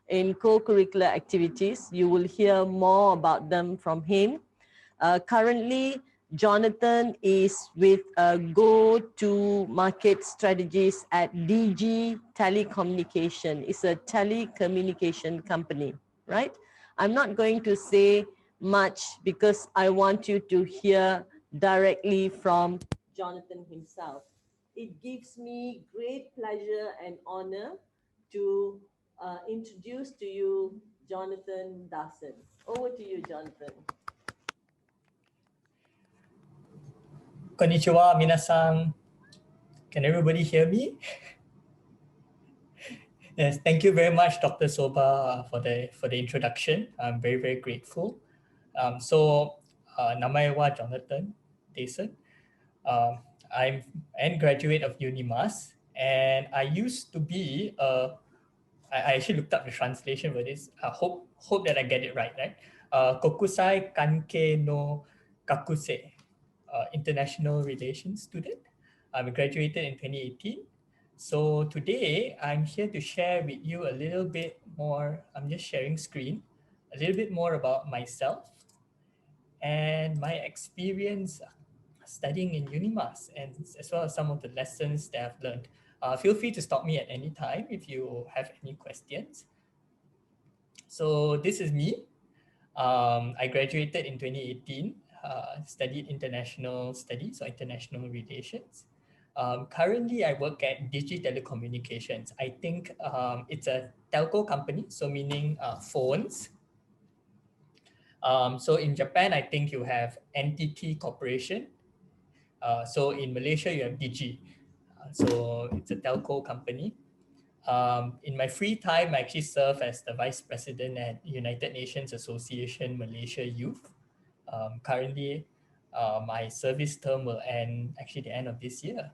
in co-curricular activities. You will hear more about them from him. Currently, Jonathan is with go-to-market strategies at DG Telecommunication. It's a telecommunication company, right? I'm not going to say much because I want you to hear directly from Jonathan himself. It gives me great pleasure and honor to introduce to you Jonathan Dawson. Over to you, Jonathan. Konnichiwa, minasan. Can everybody hear me? Yes, thank you very much, Dr. Soba, for the introduction. I'm very grateful. Namae wa Jonathan Dawson. I'm a graduate of UNIMAS, and I used to be I actually looked up the translation for this. I hope that I get it right. Kokusai Kanke no Kakuse, international relations student. I graduated in 2018. So today I'm here to share with you a little bit more. I'm just sharing screen, a little bit more about myself and my experience studying in UNIMAS, and as well as some of the lessons that I've learned. Feel free to stop me at any time if you have any questions. So this is me. I graduated in 2018, studied international studies or international relations. Currently, I work at Digi Telecommunications. I think it's a telco company, so meaning phones. So in Japan, I think you have NTT Corporation. So in Malaysia, you have Digi. So it's a telco company. In my free time, I actually serve as the Vice President at United Nations Association Malaysia Youth. Currently, my service term will end actually the end of this year.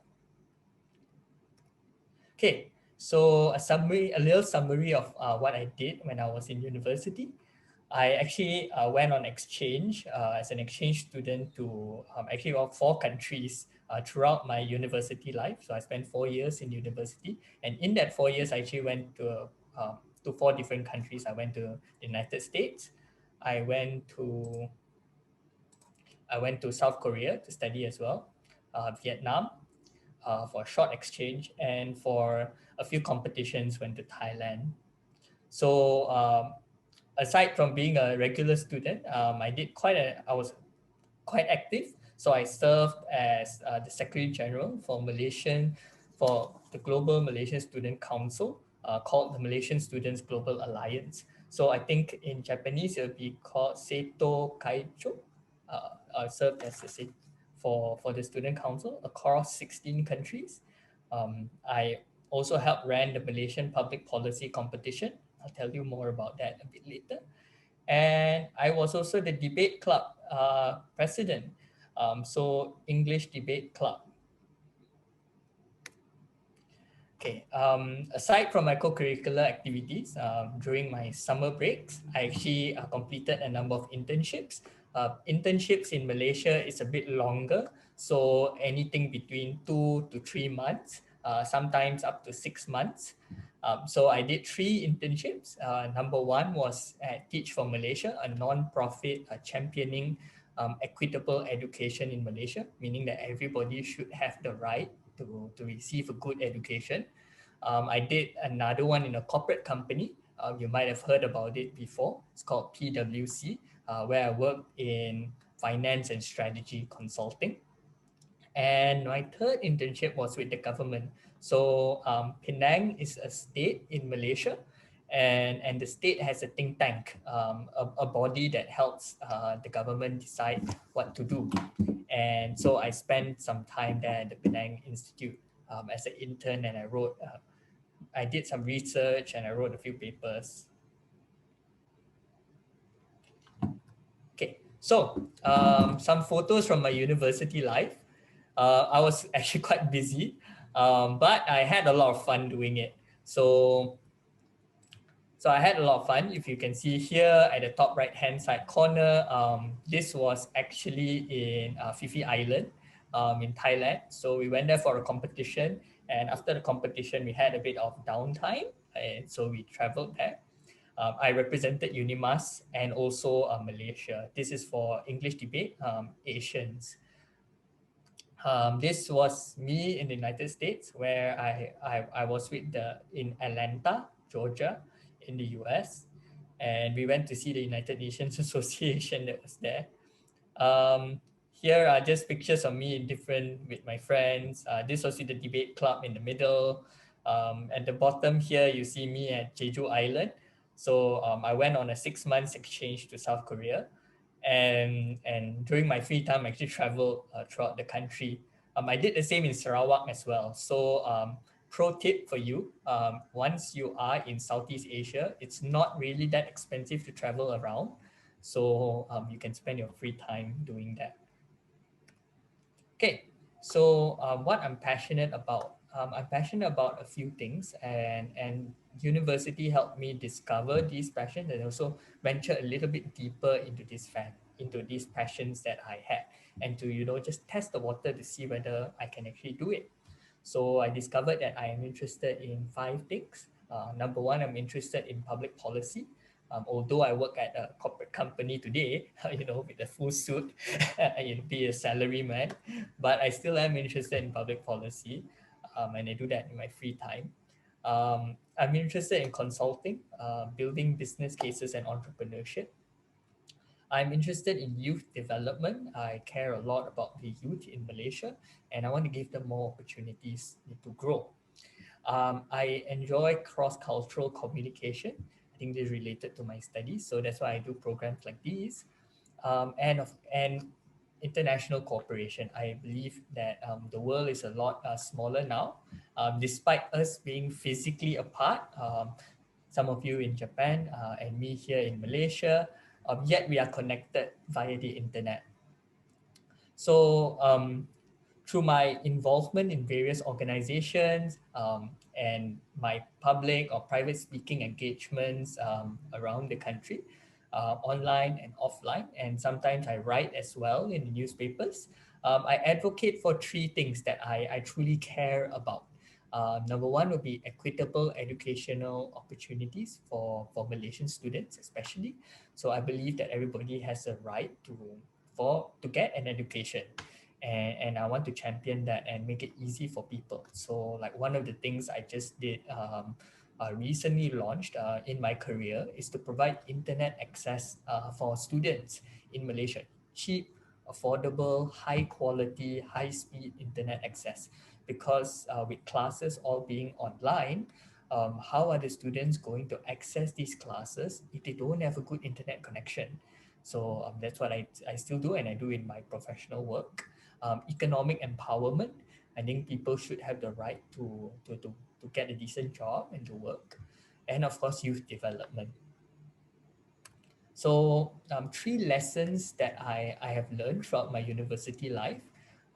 Okay, so a little summary of what I did when I was in university. I actually went on exchange as an exchange student to actually about 4 countries throughout my university life. So I spent 4 years in university, and in that 4 years, I actually went to 4 different countries. I went to the United States. I went to South Korea to study as well, Vietnam for a short exchange, and for a few competitions went to Thailand. So aside from being a regular student, I was quite active. So I served as the Secretary General for the Global Malaysian Student Council, called the Malaysian Students Global Alliance. So I think in Japanese it would be called Seito Kaicho. I served as for the Student Council across 16 countries. I also helped run the Malaysian Public Policy Competition. I'll tell you more about that a bit later. And I was also the debate club president. So English Debate Club. Okay, aside from my co-curricular activities, during my summer breaks, I actually completed a number of internships. Internships in Malaysia is a bit longer, so anything between 2 to 3 months, sometimes up to 6 months. So I did 3 internships. Number 1 was at Teach for Malaysia, a non-profit championing equitable education in Malaysia, meaning that everybody should have the right to receive a good education. I did another one in a corporate company. You might have heard about it before. It's called PwC, where I worked in finance and strategy consulting. And my third internship was with the government. So Penang is a state in Malaysia, and the state has a think tank, a body that helps the government decide what to do. And so I spent some time there at the Penang Institute as an intern, and I did some research and I wrote a few papers. Okay, so some photos from my university life. I was actually quite busy, but I had a lot of fun doing it. So I had a lot of fun. If you can see here at the top right-hand side corner, this was actually in Phi Island in Thailand. So we went there for a competition, and after the competition, we had a bit of downtime, and so we traveled there. I represented UNIMAS and also Malaysia. This is for English Debate Asians. This was me in the United States, where I was in Atlanta, Georgia, in the US, and we went to see the United Nations Association that was there. Here are just pictures of me in different with my friends. This was with the debate club in the middle. At the bottom here, you see me at Jeju Island. So I went on a 6 months exchange to South Korea, and during my free time, I actually traveled throughout the country. I did the same in Sarawak as well. So pro tip for you, once you are in Southeast Asia, it's not really that expensive to travel around. So you can spend your free time doing that. Okay, so what I'm passionate about. I'm passionate about a few things, and university helped me discover these passions and also venture a little bit deeper into into these passions that I had, and to just test the water to see whether I can actually do it. So I discovered that I am interested in 5 things. Number one, I'm interested in public policy. Although I work at a corporate company today, with a full suit, be a salary man, but I still am interested in public policy, and I do that in my free time. I'm interested in consulting, building business cases and entrepreneurship. I'm interested in youth development. I care a lot about the youth in Malaysia, and I want to give them more opportunities to grow. I enjoy cross-cultural communication. I think this is related to my studies, so that's why I do programs like these. And international cooperation. I believe that the world is a lot smaller now, despite us being physically apart. Some of you in Japan and me here in Malaysia, yet we are connected via the internet. So through my involvement in various organizations and my public or private speaking engagements around the country, online and offline, and sometimes I write as well in the newspapers. I advocate for 3 things that I truly care about. Number one would be equitable educational opportunities for Malaysian students, especially. So I believe that everybody has a right to get an education. And I want to champion that and make it easy for people. So like one of the things I just did recently launched in my career is to provide internet access for students in Malaysia. Cheap, affordable, high quality, high speed internet access. Because with classes all being online, how are the students going to access these classes if they don't have a good internet connection? So that's what I still do, and I do in my professional work. Economic empowerment. I think people should have the right to get a decent job and to work. And of course, youth development. So 3 lessons that I have learned throughout my university life.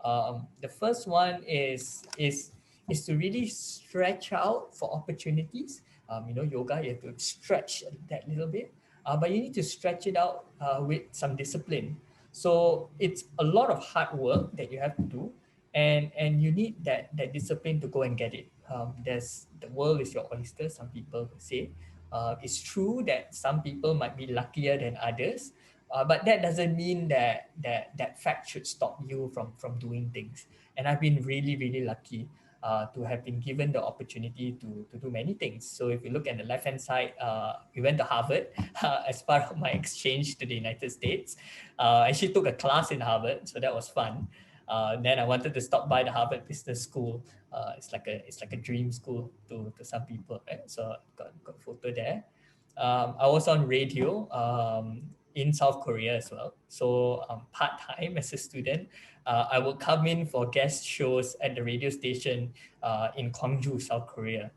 The first one is to really stretch out for opportunities. Yoga, you have to stretch that little bit, but you need to stretch it out with some discipline. So it's a lot of hard work that you have to do, and you need that discipline to go and get it. The world is your oyster, some people say. It's true that some people might be luckier than others, but that doesn't mean that fact should stop you from doing things. And I've been really, really lucky to have been given the opportunity to do many things. So if you look at the left-hand side, we went to Harvard as part of my exchange to the United States. I actually took a class in Harvard, so that was fun. Then I wanted to stop by the Harvard Business School. It's like a dream school to some people, right? So got a photo there. I was on radio in South Korea as well. So part-time as a student, I would come in for guest shows at the radio station in Gwangju, South Korea.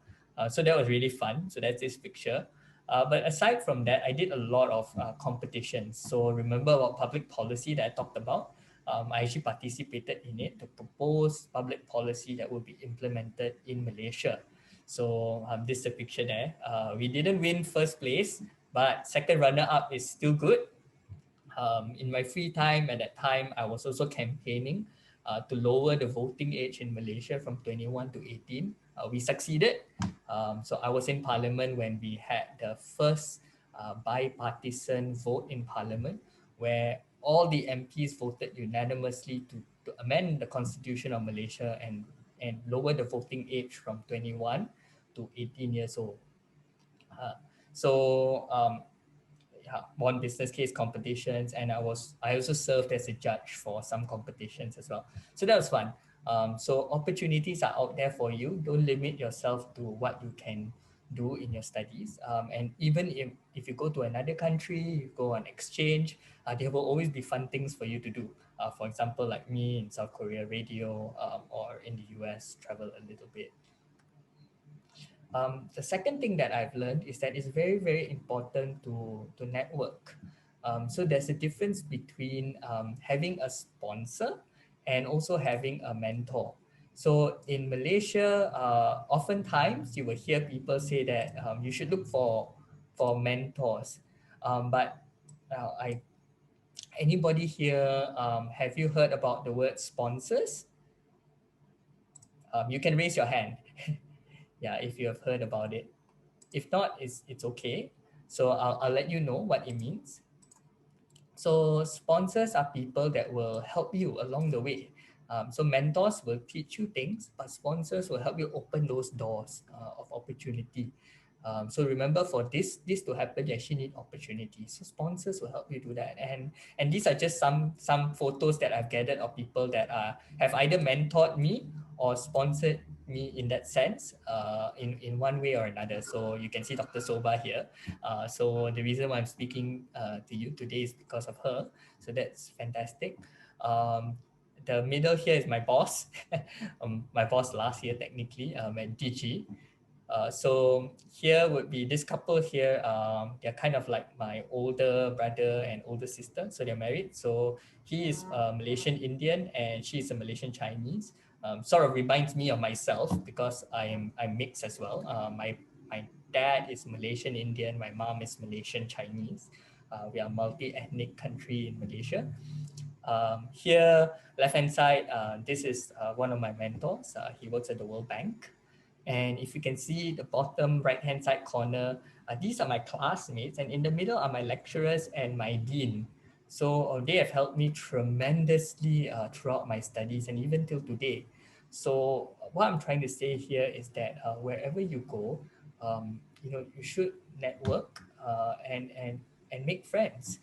So that was really fun. So that's this picture. But aside from that, I did a lot of competitions. So remember about public policy that I talked about? I actually participated in it to propose public policy that will be implemented in Malaysia. So this is a picture there. We didn't win first place, but second runner-up is still good. In my free time at that time, I was also campaigning to lower the voting age in Malaysia from 21 to 18. We succeeded. So I was in Parliament when we had the first bipartisan vote in Parliament, where all the MPs voted unanimously to amend the Constitution of Malaysia and lower the voting age from 21 to 18 years old. Yeah, won business case competitions, and I also served as a judge for some competitions as well. So that was fun. So opportunities are out there for you. Don't limit yourself to what you can do in your studies. And even if you go to another country, you go on exchange, there will always be fun things for you to do. For example, like me in South Korea, radio, or in the US, travel a little bit. The second thing that I've learned is that it's very, very important to network. So there's a difference between having a sponsor and also having a mentor. So in Malaysia, oftentimes you will hear people say that you should look for mentors. But anybody here, have you heard about the word sponsors? You can raise your hand. Yeah, if you have heard about it. If not, it's okay. So I'll let you know what it means. So sponsors are people that will help you along the way. So mentors will teach you things, but sponsors will help you open those doors of opportunity. So remember, for this to happen, you actually need opportunities. So sponsors will help you do that. And these are just some photos that I've gathered of people that have either mentored me or sponsored me in that sense, in one way or another. So you can see Dr. Soba here. So the reason why I'm speaking to you today is because of her. So that's fantastic. The middle here is my boss, my boss last year technically, at DG. So here would be this couple here. They're kind of like my older brother and older sister. So they're married. So he is Malaysian Indian and she's a Malaysian Chinese. Sort of reminds me of myself because I'm mixed as well. My dad is Malaysian Indian. My mom is Malaysian Chinese. We are a multi-ethnic country in Malaysia. Here, left-hand side, this is one of my mentors. He works at the World Bank. And if you can see the bottom right-hand side corner, these are my classmates, and in the middle are my lecturers and my dean. So they have helped me tremendously throughout my studies and even till today. So what I'm trying to say here is that wherever you go, you should network and make friends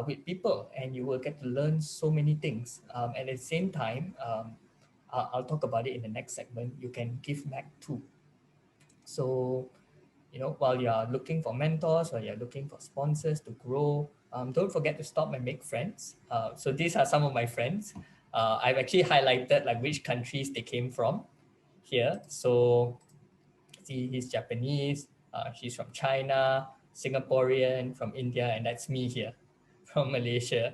with people, and you will get to learn so many things. And at the same time, I'll talk about it in the next segment, you can give back too. So, while you're looking for mentors or you're looking for sponsors to grow, don't forget to stop and make friends. So these are some of my friends. I've actually highlighted like which countries they came from here. So see, he's Japanese, she's from China, Singaporean, from India, and that's me here from Malaysia.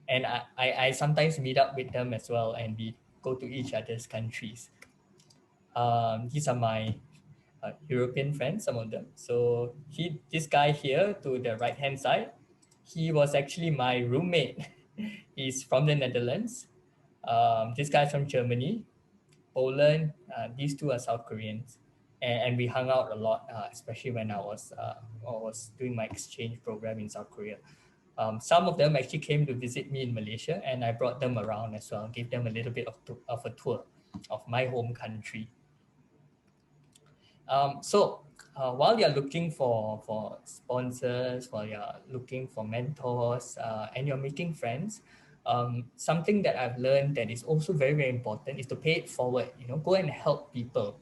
And I sometimes meet up with them as well, and we go to each other's countries. These are my European friends, some of them. So this guy here to the right hand side, he was actually my roommate. He's from the Netherlands. This guy's from Germany, Poland. These two are South Koreans, and we hung out a lot, especially when I was doing my exchange program in South Korea. Some of them actually came to visit me in Malaysia, and I brought them around as well, gave them a little bit of a tour of my home country. So while you're looking for sponsors, while you're looking for mentors, and you're making friends, something that I've learned that is also very, very important is to pay it forward. Go and help people.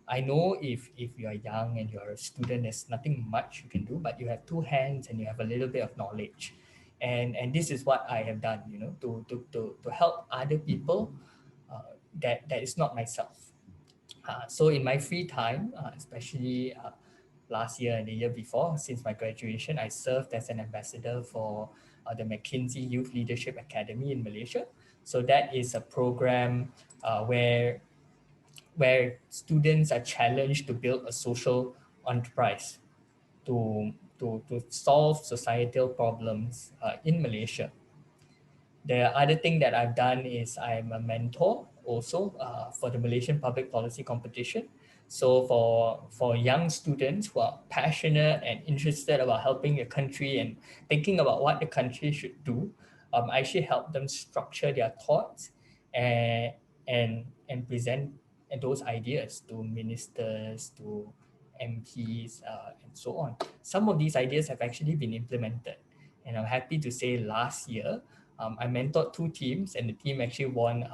I know if you are young and you're a student, there's nothing much you can do, but you have two hands and you have a little bit of knowledge. And this is what I have done, to help other people that is not myself. So in my free time, especially last year and the year before, since my graduation, I served as an ambassador for the McKinsey Youth Leadership Academy in Malaysia. So that is a program where students are challenged to build a social enterprise to solve societal problems in Malaysia. The other thing that I've done is I'm a mentor also for the Malaysian Public Policy Competition. So for young students who are passionate and interested about helping the country and thinking about what the country should do, I actually help them structure their thoughts and present those ideas to ministers, to MPs, and so on. Some of these ideas have actually been implemented. And I'm happy to say last year, I mentored 2 teams, and the team actually won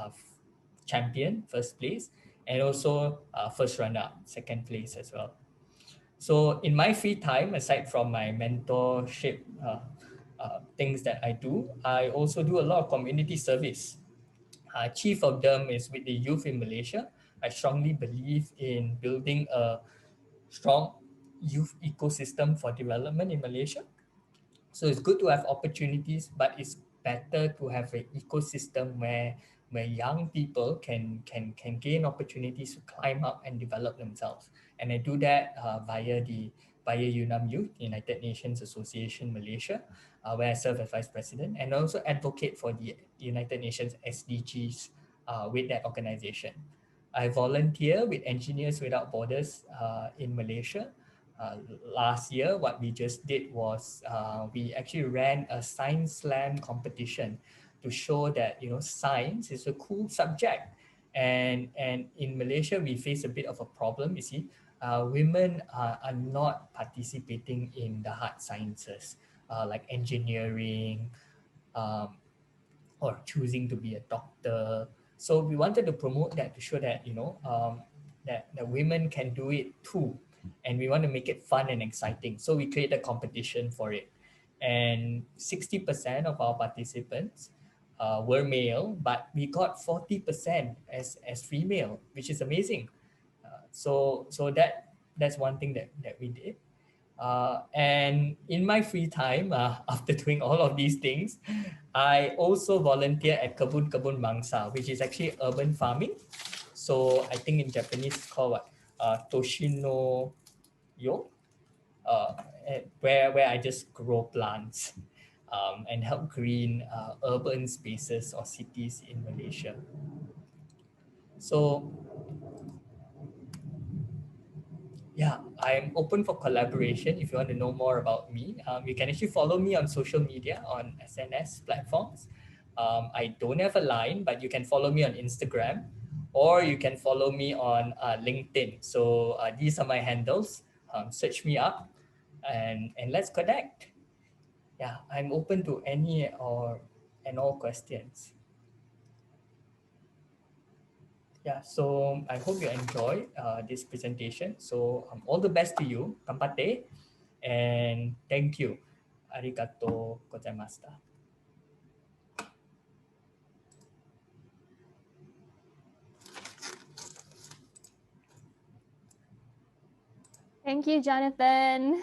champion, first place, and also first runner-up, second place as well. So in my free time, aside from my mentorship things that I do, I also do a lot of community service. Chief of them is with the youth in Malaysia. I strongly believe in building a strong youth ecosystem for development in Malaysia. So it's good to have opportunities, but it's better to have an ecosystem where young people can gain opportunities to climb up and develop themselves. And I do that via UNAM Youth, United Nations Association Malaysia, where I serve as vice president, and also advocate for the United Nations SDGs with that organization. I volunteer with Engineers Without Borders in Malaysia. Last year, what we just did was we actually ran a science slam competition to show that science is a cool subject, and in Malaysia we face a bit of a problem. You see, women are not participating in the hard sciences like engineering, or choosing to be a doctor. So we wanted to promote that to show that that women can do it too, and we want to make it fun and exciting. So we created a competition for it, and 60% of our participants were male, but we got 40% as female, which is amazing. So that's one thing that we did. And in my free time, after doing all of these things, I also volunteer at Kebun Kebun Mangsa, which is actually urban farming. So I think in Japanese it's called what? Toshino Yo, where I just grow plants and help green urban spaces or cities in Malaysia. So yeah, I'm open for collaboration. If you want to know more about me, you can actually follow me on social media on SNS platforms. I don't have a line, but you can follow me on Instagram, or you can follow me on LinkedIn. So these are my handles. Search me up, and let's connect. Yeah, I'm open to any and all questions. Yeah, so I hope you enjoy this presentation. So all the best to you, Kampate, and thank you. Arigato gozaimashita. Thank you, Jonathan.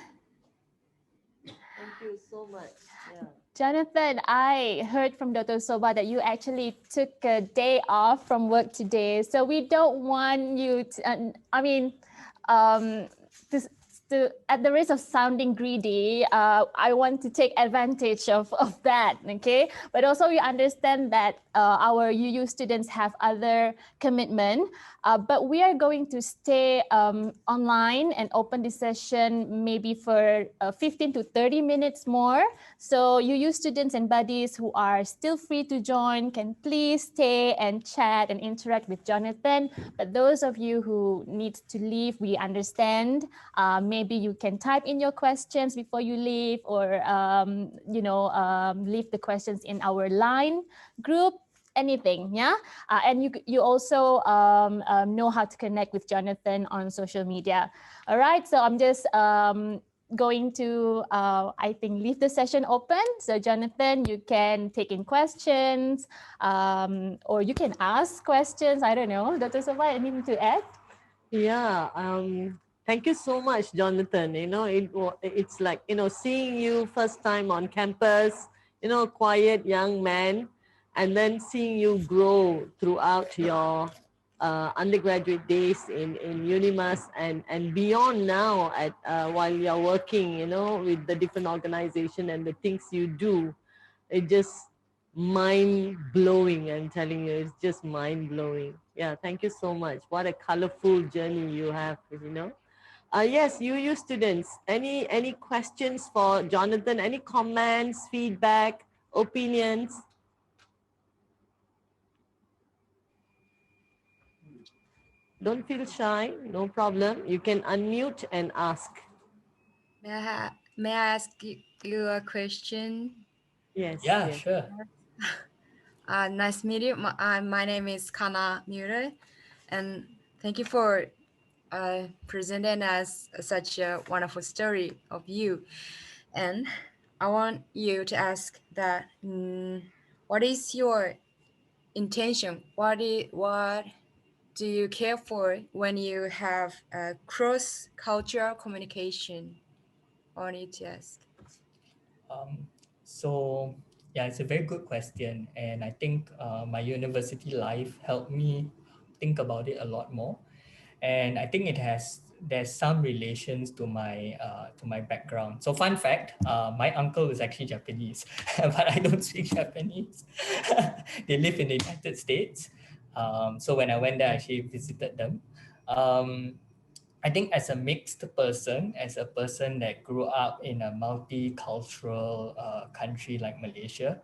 Thank you so much. Yeah. Jonathan, I heard from Dr. Soba that you actually took a day off from work today. So we don't want you to, at the risk of sounding greedy, I want to take advantage of that, okay? But also we understand that our UU students have other commitment, but we are going to stay online and open this session maybe for 15 to 30 minutes more. So UU students and buddies who are still free to join can please stay and chat and interact with Jonathan. But those of you who need to leave, we understand. Maybe you can type in your questions before you leave, or leave the questions in our line group, anything, yeah? And you also know how to connect with Jonathan on social media. All right, so I'm just going to, I think, leave the session open. So Jonathan, you can take in questions, or you can ask questions. I don't know. Dr. Soba, anything to add? Yeah, thank you so much, Jonathan. It's like, seeing you first time on campus, quiet young man, and then seeing you grow throughout your undergraduate days in UNIMAS and beyond now at while you're working, with the different organization and the things you do. It just mind-blowing. I'm telling you, it's just mind-blowing. Yeah, thank you so much. What a colorful journey you have, you know. Yes, you students, any questions for Jonathan? Any comments, feedback, opinions? Don't feel shy, no problem. You can unmute and ask. May I ask you a question? Yes. Yeah, yes. sure. Nice to meet you. My name is Kana Muir, and thank you for presenting us such a wonderful story of you. And I want you to ask that what is your intention? What do you care for when you have cross-cultural communication? I want you to ask. So yeah, it's a very good question, and I think my university life helped me think about it a lot more, and I think there's some relations to my background. So fun fact, my uncle is actually Japanese, but I don't speak Japanese. They live in the United States, so when I went there, I actually visited them. I think as a mixed person, as a person that grew up in a multicultural country like Malaysia,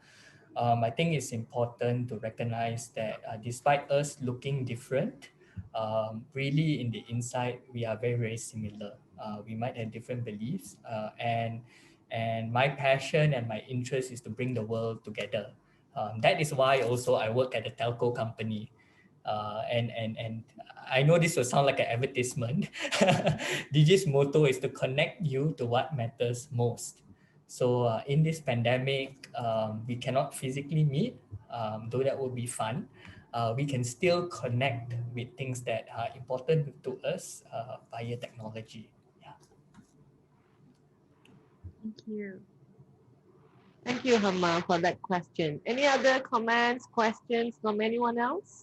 I think it's important to recognize that despite us looking different, really in the inside, we are very, very similar. We might have different beliefs, and my passion and my interest is to bring the world together. That is why also I work at a telco company. And I know this will sound like an advertisement. Digi's motto is to connect you to what matters most. So in this pandemic, we cannot physically meet, though that would be fun. We can still connect with things that are important to us via technology. Yeah. Thank you. Thank you, Hamma, for that question. Any other comments, questions from anyone else?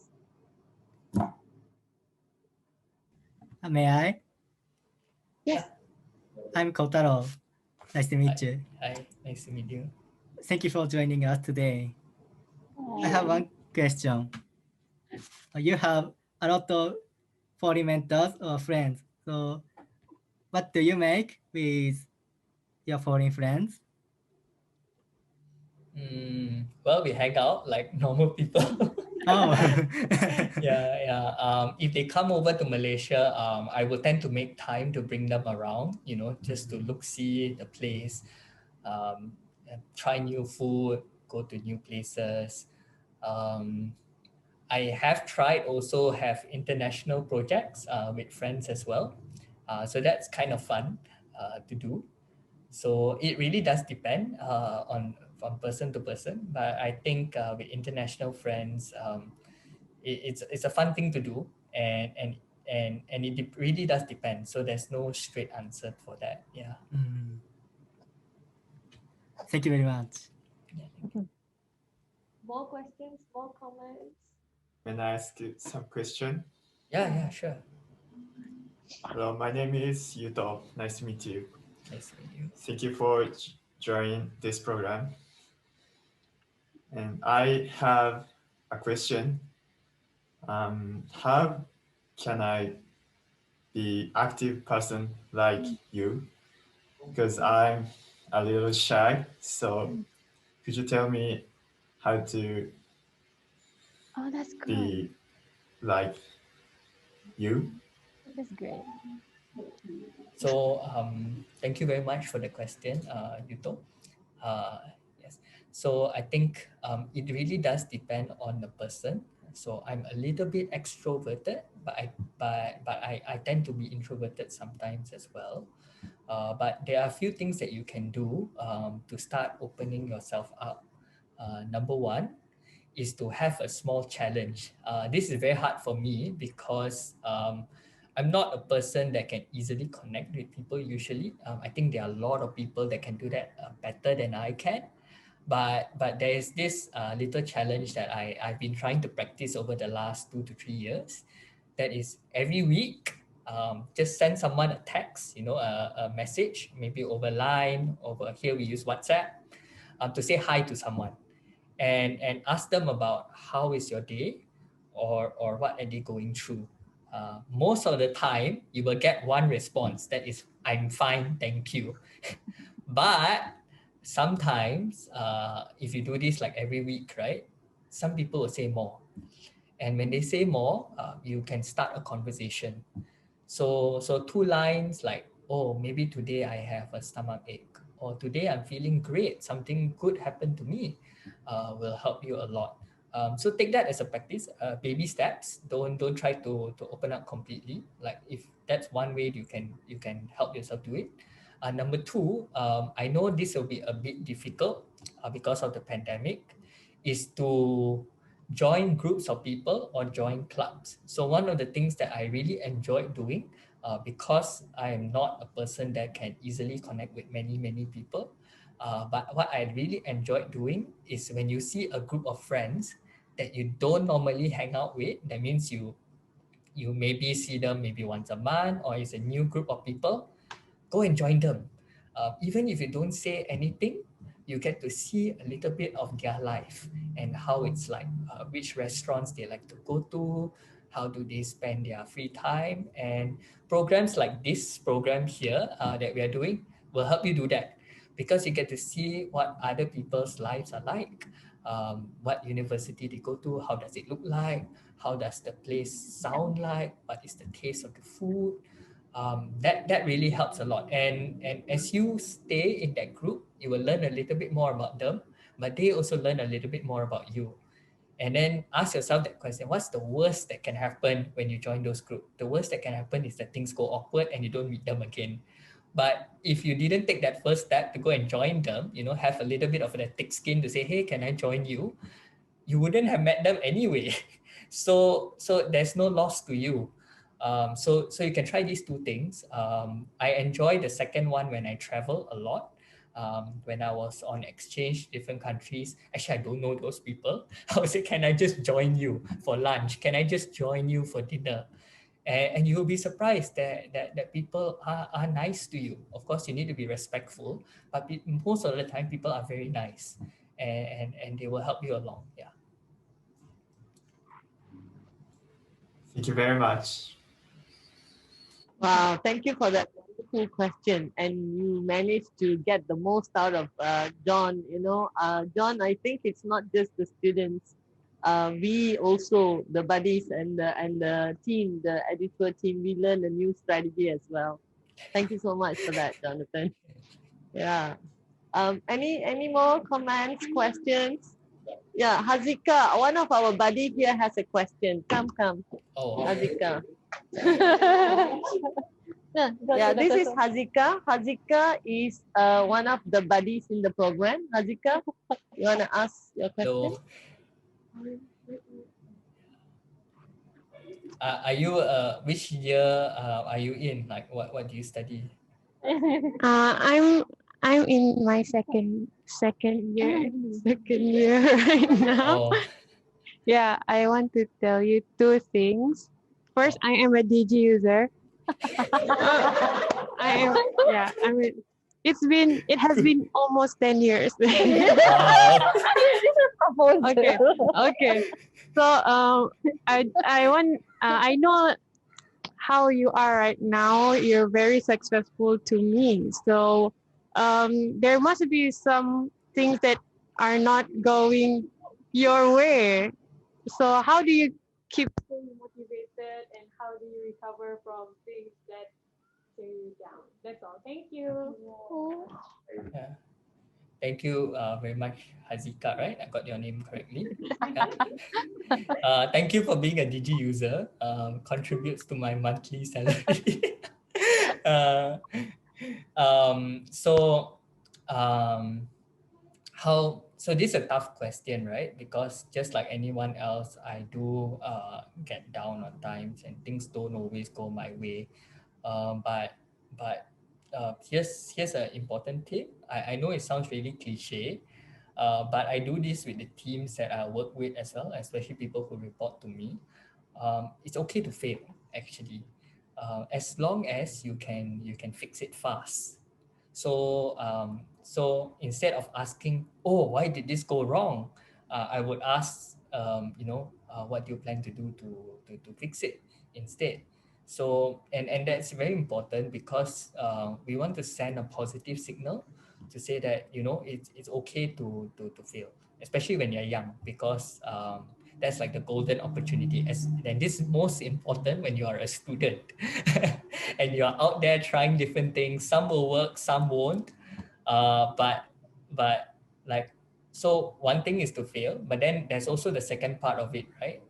May I? Yes. I'm Kotaro. Nice to meet you. Hi, nice to meet you. Thank you for joining us today. I have one question. You have a lot of foreign mentors or friends. So what do you make with your foreign friends? Well, we hang out like normal people. Oh. Yeah. If they come over to Malaysia, I will tend to make time to bring them around, just to see the place, and try new food, go to new places. I have tried also have international projects with friends as well. So that's kind of fun to do. So it really does depend on from person to person. But I think with international friends, it's a fun thing to do, and it really does depend. So there's no straight answer for that. Yeah. Thank you very much. More questions, more comments? Can I ask you some question? Yeah, sure. Hello, my name is Yuto. Nice to meet you. Nice to meet you. Thank you for joining this program. And I have a question. How can I be active person like you? Because I'm a little shy. So could you tell me how to That's good. be like you? That's great. So thank you very much for the question, Yuto. Yes. So I think it really does depend on the person. So I'm a little bit extroverted, but I tend to be introverted sometimes as well. But there are a few things that you can do to start opening yourself up. Number one is to have a small challenge. This is very hard for me because I'm not a person that can easily connect with people usually. I think there are a lot of people that can do that better than I can. But there is this little challenge that I've been trying to practice over the last 2 to 3 years. That is every week, just send someone a text, a message, maybe over line, over here we use WhatsApp, to say hi to someone. and ask them about how is your day, or what are they going through. Most of the time, you will get one response that is, "I'm fine, thank you." But sometimes, if you do this like every week, right, some people will say more. And when they say more, you can start a conversation. So two lines like, "Oh, maybe today I have a stomach ache," or "Today I'm feeling great, something good happened to me," will help you a lot. So take that as a practice, baby steps. Don't try to open up completely. Like, if that's one way you can help yourself do it. Number two, I know this will be a bit difficult because of the pandemic, is to join groups of people or join clubs. So one of the things that I really enjoy doing, because I am not a person that can easily connect with many people, but what I really enjoy doing is when you see a group of friends that you don't normally hang out with, that means you maybe see them maybe once a month, or it's a new group of people, go and join them. Even if you don't say anything, you get to see a little bit of their life and how it's like, which restaurants they like to go to, how do they spend their free time. And programs like this program here that we are doing will help you do that, because you get to see what other people's lives are like, what university they go to, how does it look like, how does the place sound like, what is the taste of the food. That really helps a lot. And as you stay in that group, you will learn a little bit more about them, but they also learn a little bit more about you. And then ask yourself that question: what's the worst that can happen when you join those groups? The worst that can happen is that things go awkward and you don't meet them again. But if you didn't take that first step to go and join them, have a little bit of a thick skin to say, "Hey, can I join you?" You wouldn't have met them anyway. So there's no loss to you. So you can try these two things. I enjoy the second one when I travel a lot. When I was on exchange, different countries, actually I don't know those people. I would say, "Can I just join you for lunch? Can I just join you for dinner?" And you'll be surprised that people are nice to you. Of course, you need to be respectful, but most of the time people are very nice, and they will help you along. Yeah. Thank you very much. Wow, thank you for that wonderful question. And you managed to get the most out of John. John, I think it's not just the students. We also, the buddies and the team, the editor team, we learn a new strategy as well. Thank you so much for that, Jonathan. Yeah. Any more comments, questions? Yeah, Hazika, one of our buddy here has a question. Come. Oh. Hazika. Yeah, this is Hazika. Hazika is one of the buddies in the program. Hazika, you want to ask your question? Hello. Are you which year are you in? Like, what do you study? I'm in my second year right now. Oh. Yeah, I want to tell you two things. First, I am a DG user. It has been almost 10 years. Okay. So I know how you are right now. You're very successful to me. So there must be some things that are not going your way. So how do you keep staying motivated, and how do you recover from things that tear you down? That's all. Thank you. Yeah. Thank you very much, Hazika, right? I got your name correctly. Thank you for being a DG user. Contributes to my monthly salary. So this is a tough question, right? Because just like anyone else, I do get down on times and things don't always go my way. But here's an important tip. I know it sounds really cliche, but I do this with the teams that I work with as well, especially people who report to me. It's okay to fail, actually, as long as you can fix it fast. So instead of asking, "Oh, why did this go wrong?" I would ask, what do you plan to do to fix it instead? So, and that's very important because we want to send a positive signal to say that, it's okay to fail, especially when you're young, because that's like the golden opportunity. And this is most important when you are a student and you're out there trying different things. Some will work, some won't. But like, so one thing is to fail, but then there's also the second part of it, right?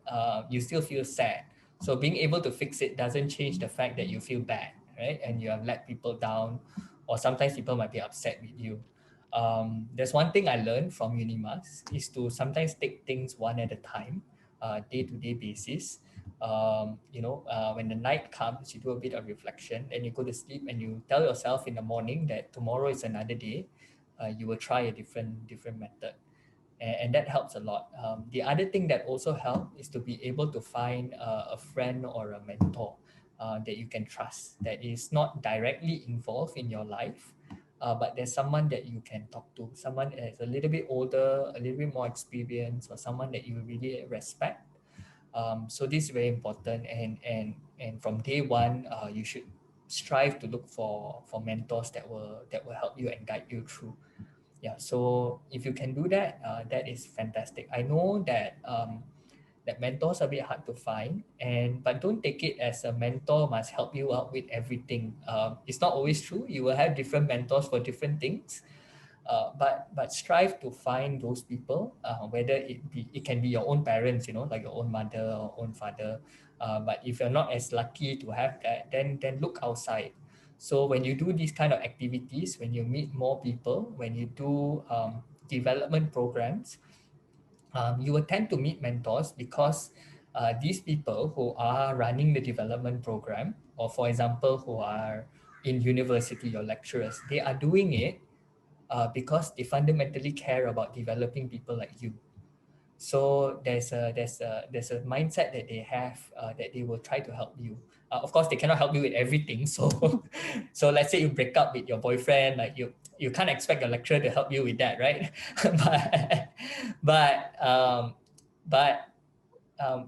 You still feel sad. So being able to fix it doesn't change the fact that you feel bad, right? And you have let people down, or sometimes people might be upset with you. There's one thing I learned from UNIMAS is to sometimes take things one at a time, day-to-day basis. When the night comes, you do a bit of reflection, and you go to sleep, and you tell yourself in the morning that tomorrow is another day. You will try a different method, and that helps a lot. The other thing that also helps is to be able to find a friend or a mentor that you can trust, that is not directly involved in your life, but there's someone that you can talk to, someone that's a little bit older, a little bit more experienced, or someone that you really respect. So this is very important, and from day one, you should strive to look for mentors that will help you and guide you through. Yeah, so if you can do that, that is fantastic. I know that that mentors are a bit hard to find, but don't take it as a mentor must help you out with everything. It's not always true. You will have different mentors for different things, but strive to find those people, whether it can be your own parents, like your own mother or own father. But if you're not as lucky to have that, then look outside. So when you do these kind of activities, when you meet more people, when you do development programs, you will tend to meet mentors, because these people who are running the development program, or for example, who are in university or lecturers, they are doing it because they fundamentally care about developing people like you. So there's a mindset that they have, that they will try to help you. Of course, they cannot help you with everything. So so let's say you break up with your boyfriend, like you can't expect a lecturer to help you with that, right? but but um, but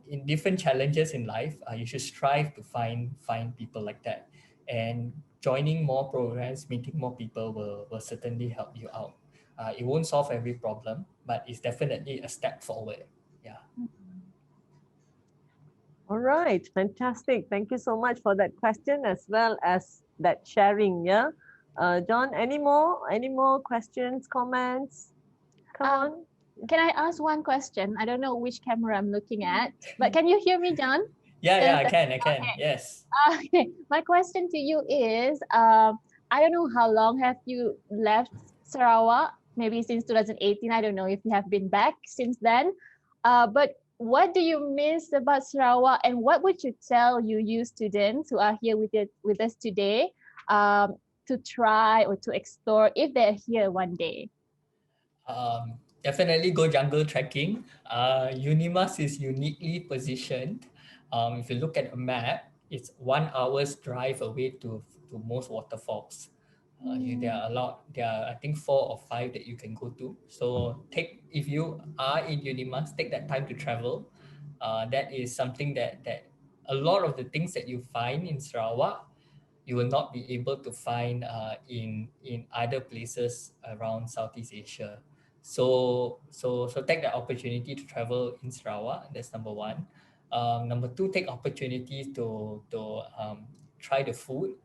in different challenges in life, you should strive to find people like that, and joining more programs, meeting more people will certainly help you out. It won't solve every problem, but it's definitely a step forward. Yeah. All right, fantastic. Thank you so much for that question as well as that sharing. Yeah, John, any more questions, comments? Come on. Can I ask one question? I don't know which camera I'm looking at, but can you hear me, John? Yeah, I can. Okay. Yes. Okay. My question to you is, I don't know how long have you left Sarawak? Maybe since 2018. I don't know if you have been back since then. But what do you miss about Sarawak, and what would you tell you students who are here with us today, to try or to explore if they're here one day? Definitely go jungle trekking. UNIMAS is uniquely positioned. If you look at a map, it's 1 hour's drive away to most waterfalls. There are I think 4 or 5 that you can go to. So if you are in UNIMAS, take that time to travel. That is something that a lot of the things that you find in Sarawak, you will not be able to find in other places around Southeast Asia. So take the opportunity to travel in Sarawak. That's number one. Number two, take opportunity to try the food.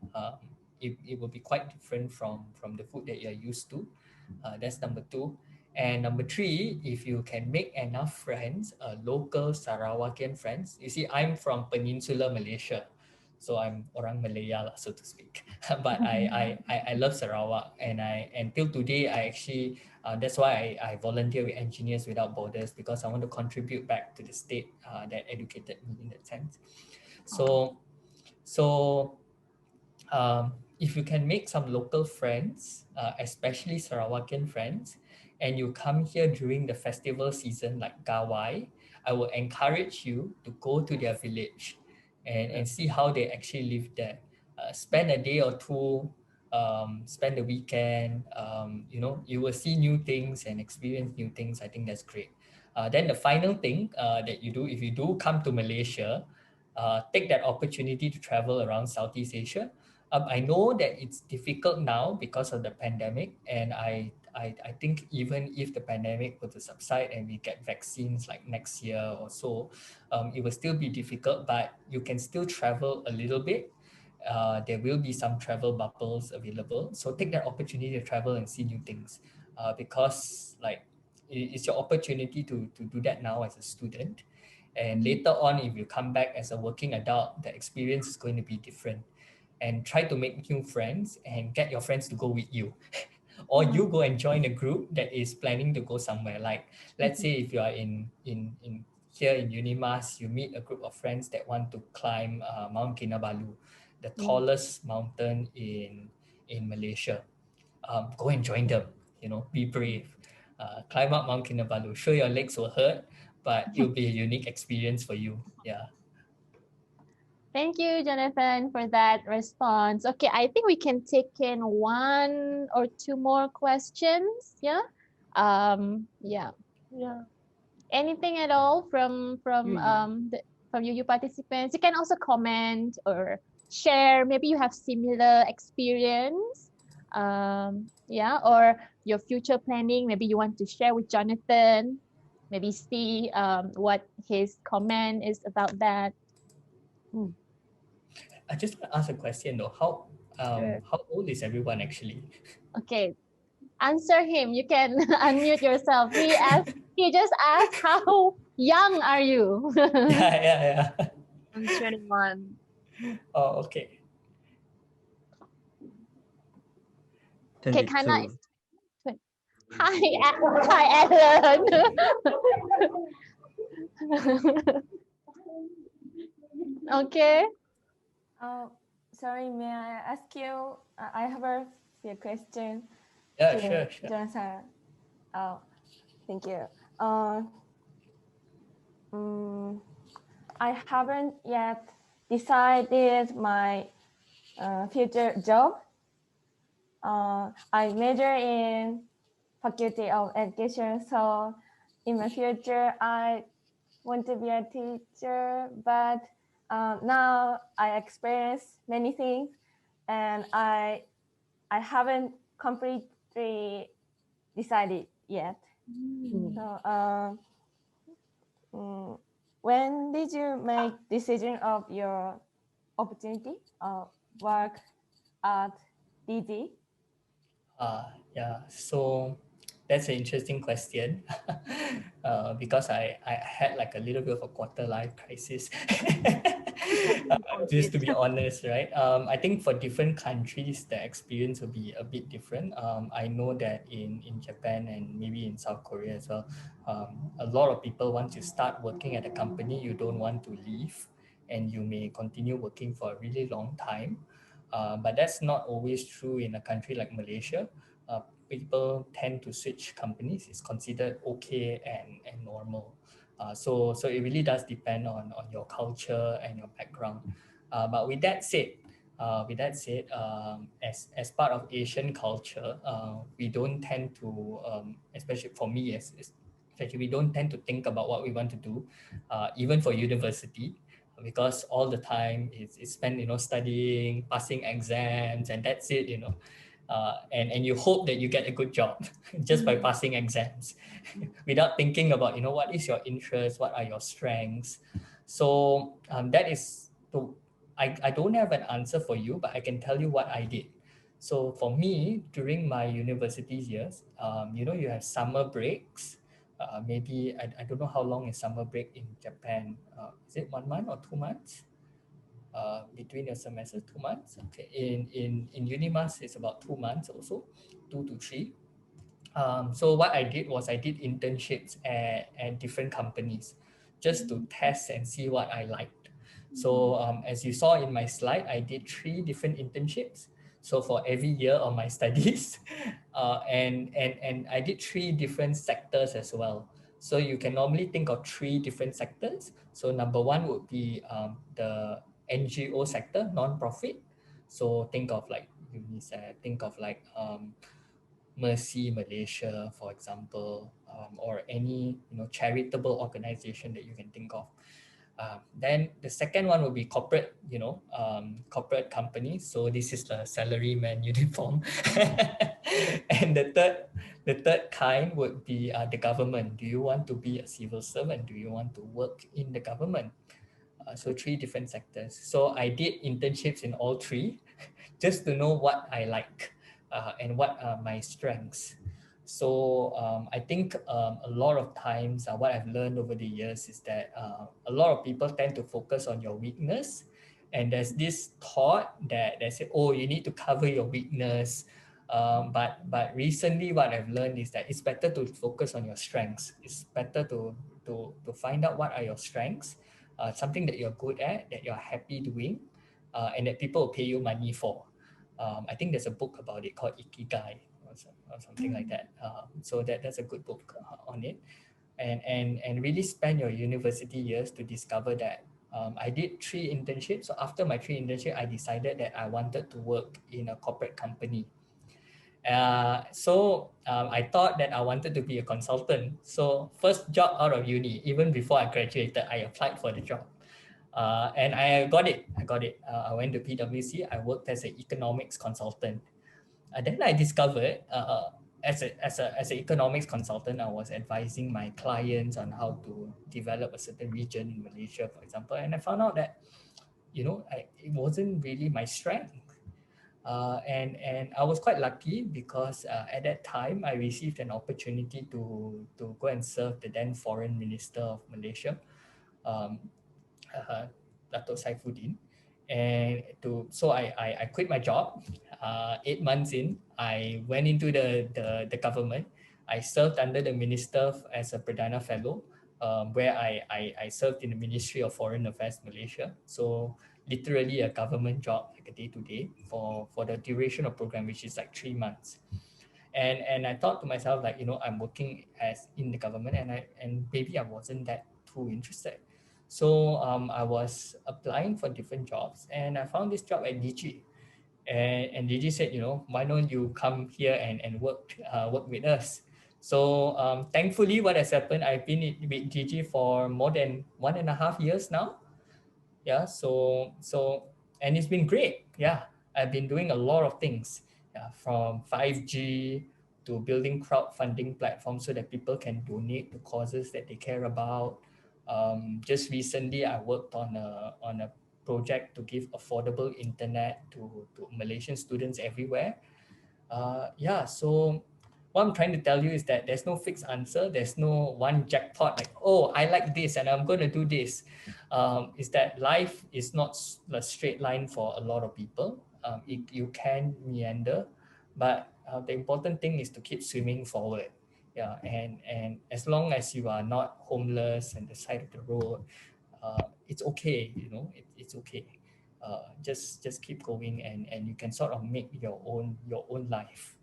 It will be quite different from the food that you're used to. That's number two. And number three, if you can make enough friends, local Sarawakian friends. You see, I'm from Peninsular Malaysia, so I'm orang Malaya, so to speak. But I love Sarawak, and till today I actually that's why I volunteer with Engineers Without Borders, because I want to contribute back to the state that educated me in that sense. So if you can make some local friends, especially Sarawakian friends, and you come here during the festival season like Gawai, I will encourage you to go to their village and see how they actually live there. Spend a day or two, spend the weekend, you will see new things and experience new things. I think that's great. Then the final thing that you do, if you do come to Malaysia, take that opportunity to travel around Southeast Asia. I know that it's difficult now because of the pandemic, and I think even if the pandemic were to subside and we get vaccines like next year or so, it will still be difficult, but you can still travel a little bit. There will be some travel bubbles available. So take that opportunity to travel and see new things, because like it's your opportunity to do that now as a student. And later on, if you come back as a working adult, the experience is going to be different. And try to make new friends and get your friends to go with you. Or you go and join a group that is planning to go somewhere. Like, let's say if you are in here in UNIMAS, you meet a group of friends that want to climb Mount Kinabalu, the tallest mountain in Malaysia. Go and join them, be brave. Climb up Mount Kinabalu. Sure, your legs will hurt, but it'll be a unique experience for you. Yeah. Thank you, Jonathan, for that response. Okay, I think we can take in one or two more questions. Yeah. Yeah. Anything at all from you participants? You can also comment or share. Maybe you have similar experience. Yeah, or your future planning. Maybe you want to share with Jonathan. Maybe see what his comment is about that. I just want to ask a question though. How old is everyone actually? Okay, answer him. You can unmute yourself. He just asked how young are you? Yeah. I'm 21. Oh, okay. Okay, Kana is Hi, Ellen. Okay. Sorry, may I ask you? I have a few questions. Yeah, sure. Jonathan. Thank you. I haven't yet decided my future job. I major in Faculty of Education, so in my future I want to be a teacher, but now I experience many things and I haven't completely decided yet. So when did you make decision of your opportunity of work at DG? Yeah, so that's an interesting question. Because I had like a little bit of a quarter life crisis. Just to be honest, right? I think for different countries, the experience will be a bit different. I know that in Japan and maybe in South Korea as well, a lot of people, once you start working at a company, you don't want to leave and you may continue working for a really long time. But that's not always true in a country like Malaysia. People tend to switch companies. It's considered okay and normal. So it really does depend on your culture and your background. But with that said, as part of Asian culture, we don't tend to, especially for me, especially we don't tend to think about what we want to do, even for university, because all the time is spent, studying, passing exams, and that's it, and you hope that you get a good job just by passing exams without thinking about, what is your interest, what are your strengths. So that is the, I don't have an answer for you, but I can tell you what I did. So for me, during my university years, you have summer breaks. Maybe I don't know how long is summer break in Japan. Is it 1 month or 2 months? Between your semesters, 2 months. Okay, in UNIMAS it's about 2 months also, 2 to 3. So what I did was I did internships at different companies just to test and see what I liked. So as you saw in my slide, I did 3 different internships. So for every year of my studies, and I did 3 different sectors as well. So you can normally think of 3 different sectors. So number 1 would be the NGO sector, non-profit. So think of like UNICEF, think of like Mercy Malaysia, for example, or any charitable organization that you can think of. Then the second one will be corporate, corporate companies. So this is the salaryman uniform. And the third kind would be the government. Do you want to be a civil servant? Do you want to work in the government? So 3 different sectors. So I did internships in all 3 just to know what I like and what are my strengths. So I think a lot of times what I've learned over the years is that a lot of people tend to focus on your weakness. And there's this thought that they say, oh, you need to cover your weakness. But recently what I've learned is that it's better to focus on your strengths. It's better to find out what are your strengths, something that you're good at, that you're happy doing, and that people will pay you money for. I think there's a book about it called Ikigai or something like that. So that's a good book on it. And really spend your university years to discover that. I did 3 internships. So after my 3 internships, I decided that I wanted to work in a corporate company. So I thought that I wanted to be a consultant. So first job out of uni, even before I graduated, I applied for the job. And I got it. I went to PwC. I worked as an economics consultant. Then I discovered as an economics consultant, I was advising my clients on how to develop a certain region in Malaysia, for example. And I found out that, it wasn't really my strength. And I was quite lucky because at that time I received an opportunity to go and serve the then Foreign Minister of Malaysia, Dato' Saifuddin. And so I quit my job. 8 months in, I went into the government. I served under the minister as a Perdana Fellow, where I served in the Ministry of Foreign Affairs Malaysia. So literally a government job, like a day-to-day for the duration of program, which is like 3 months. And I thought to myself, like, I'm working as in the government, and maybe I wasn't that too interested. So I was applying for different jobs, and I found this job at DG. And DG said, why don't you come here and work with us? So thankfully, what has happened, I've been with DG for more than 1.5 years now. Yeah, so and it's been great. Yeah, I've been doing a lot of things, from 5G to building crowdfunding platforms so that people can donate to causes that they care about. Just recently, I worked on a project to give affordable internet to Malaysian students everywhere. So what I'm trying to tell you is that there's no fixed answer. There's no one jackpot like, oh, I like this and I'm going to do this. Is that life is not a straight line for a lot of people. You can meander, but the important thing is to keep swimming forward. Yeah, and as long as you are not homeless on the side of the road, it's okay. It's okay. Just keep going, and you can sort of make your own life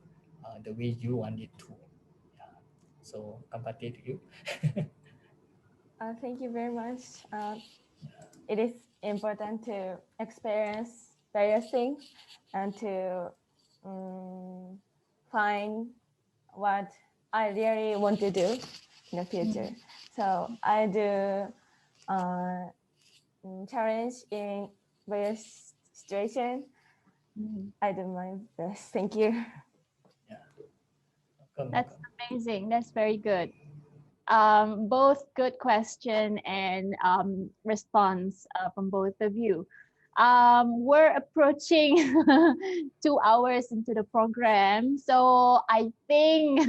the way you want it to. Yeah. So, kampate to you. Thank you very much. It is important to experience various things and to find what I really want to do in the future. So I do challenge in various situations. I do my best. Thank you. That's amazing. That's very good. Both good question and response from both of you. We're approaching 2 hours into the program. So I think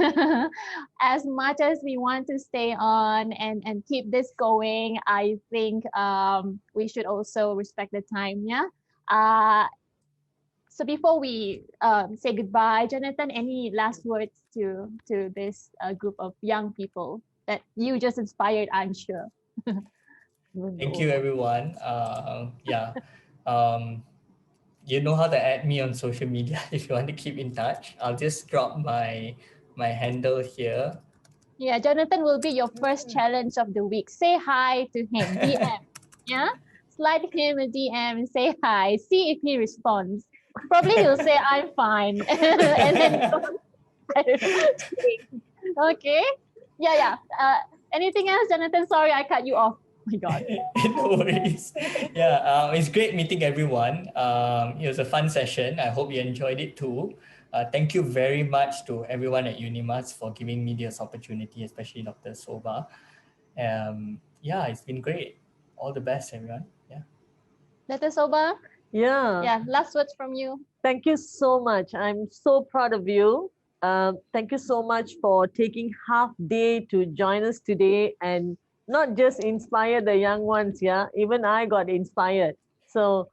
as much as we want to stay on and keep this going, I think we should also respect the time, yeah? So before we say goodbye, Jonathan, any last words to this group of young people that you just inspired, I'm sure? Thank you, everyone. You know how to add me on social media if you want to keep in touch. I'll just drop my handle here. Yeah, Jonathan will be your first challenge of the week. Say hi to him, DM. Yeah, slide him a DM and say hi. See if he responds. Probably he'll say I'm fine, and then I don't know. Okay. Yeah. Anything else, Jonathan? Sorry, I cut you off. Oh my God. No worries. Yeah, it's great meeting everyone. It was a fun session. I hope you enjoyed it too. Thank you very much to everyone at UNIMAS for giving me this opportunity, especially Dr. Soba. Yeah, it's been great. All the best, everyone. Yeah. Dr. Soba? Yeah. Yeah, last words from you. Thank you so much. I'm so proud of you. Thank you so much for taking half day to join us today and not just inspire the young ones. Yeah, even I got inspired. So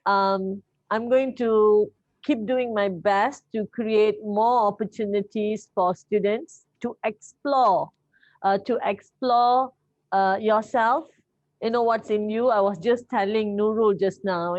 I'm going to keep doing my best to create more opportunities for students to explore yourself. You know what's in you. I was just telling Nurul just now.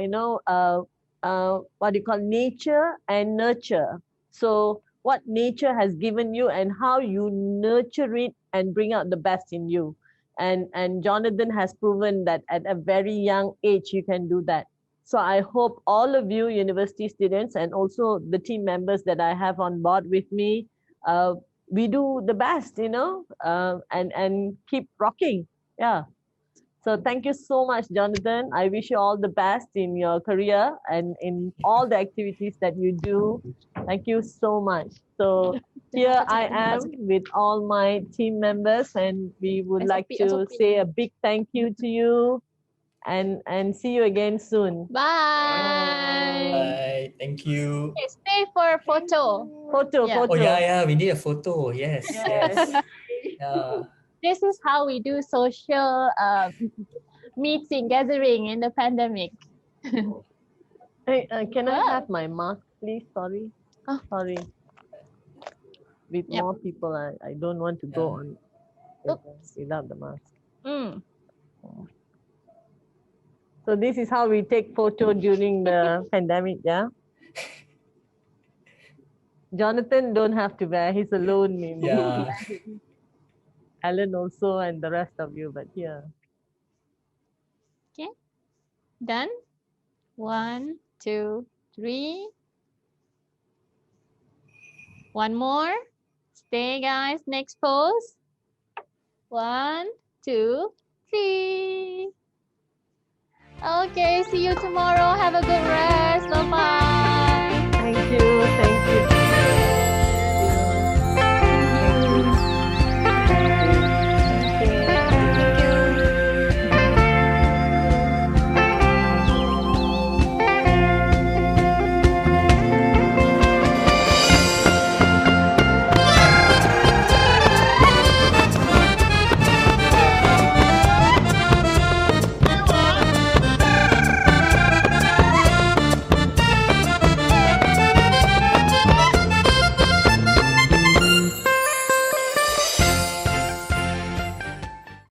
What do you call nature and nurture. So what nature has given you and how you nurture it and bring out the best in you. And Jonathan has proven that at a very young age you can do that. So I hope all of you university students and also the team members that I have on board with me, we do the best, and keep rocking. Yeah. So thank you so much, Jonathan. I wish you all the best in your career and in all the activities that you do. Thank you so much. So here I am with all my team members, and we would like to say a big thank you to you and see you again soon. Bye. Bye. Thank you. Okay, stay for a photo. Photo. Oh yeah, we need a photo. Yes. Yeah. This is how we do social meeting, gathering in the pandemic. Hey, can I have my mask, please? Sorry. Oh. Sorry. With more people, I don't want to go on without the mask. So this is how we take photo during the pandemic, yeah? Jonathan don't have to wear, he's alone maybe. Yeah. Alan also and the rest of you, but yeah. Okay, done. 1, 2, 3. One more. Stay, guys. Next pose. 1, 2, 3. Okay, see you tomorrow. Have a good rest. Bye-bye. Thank you.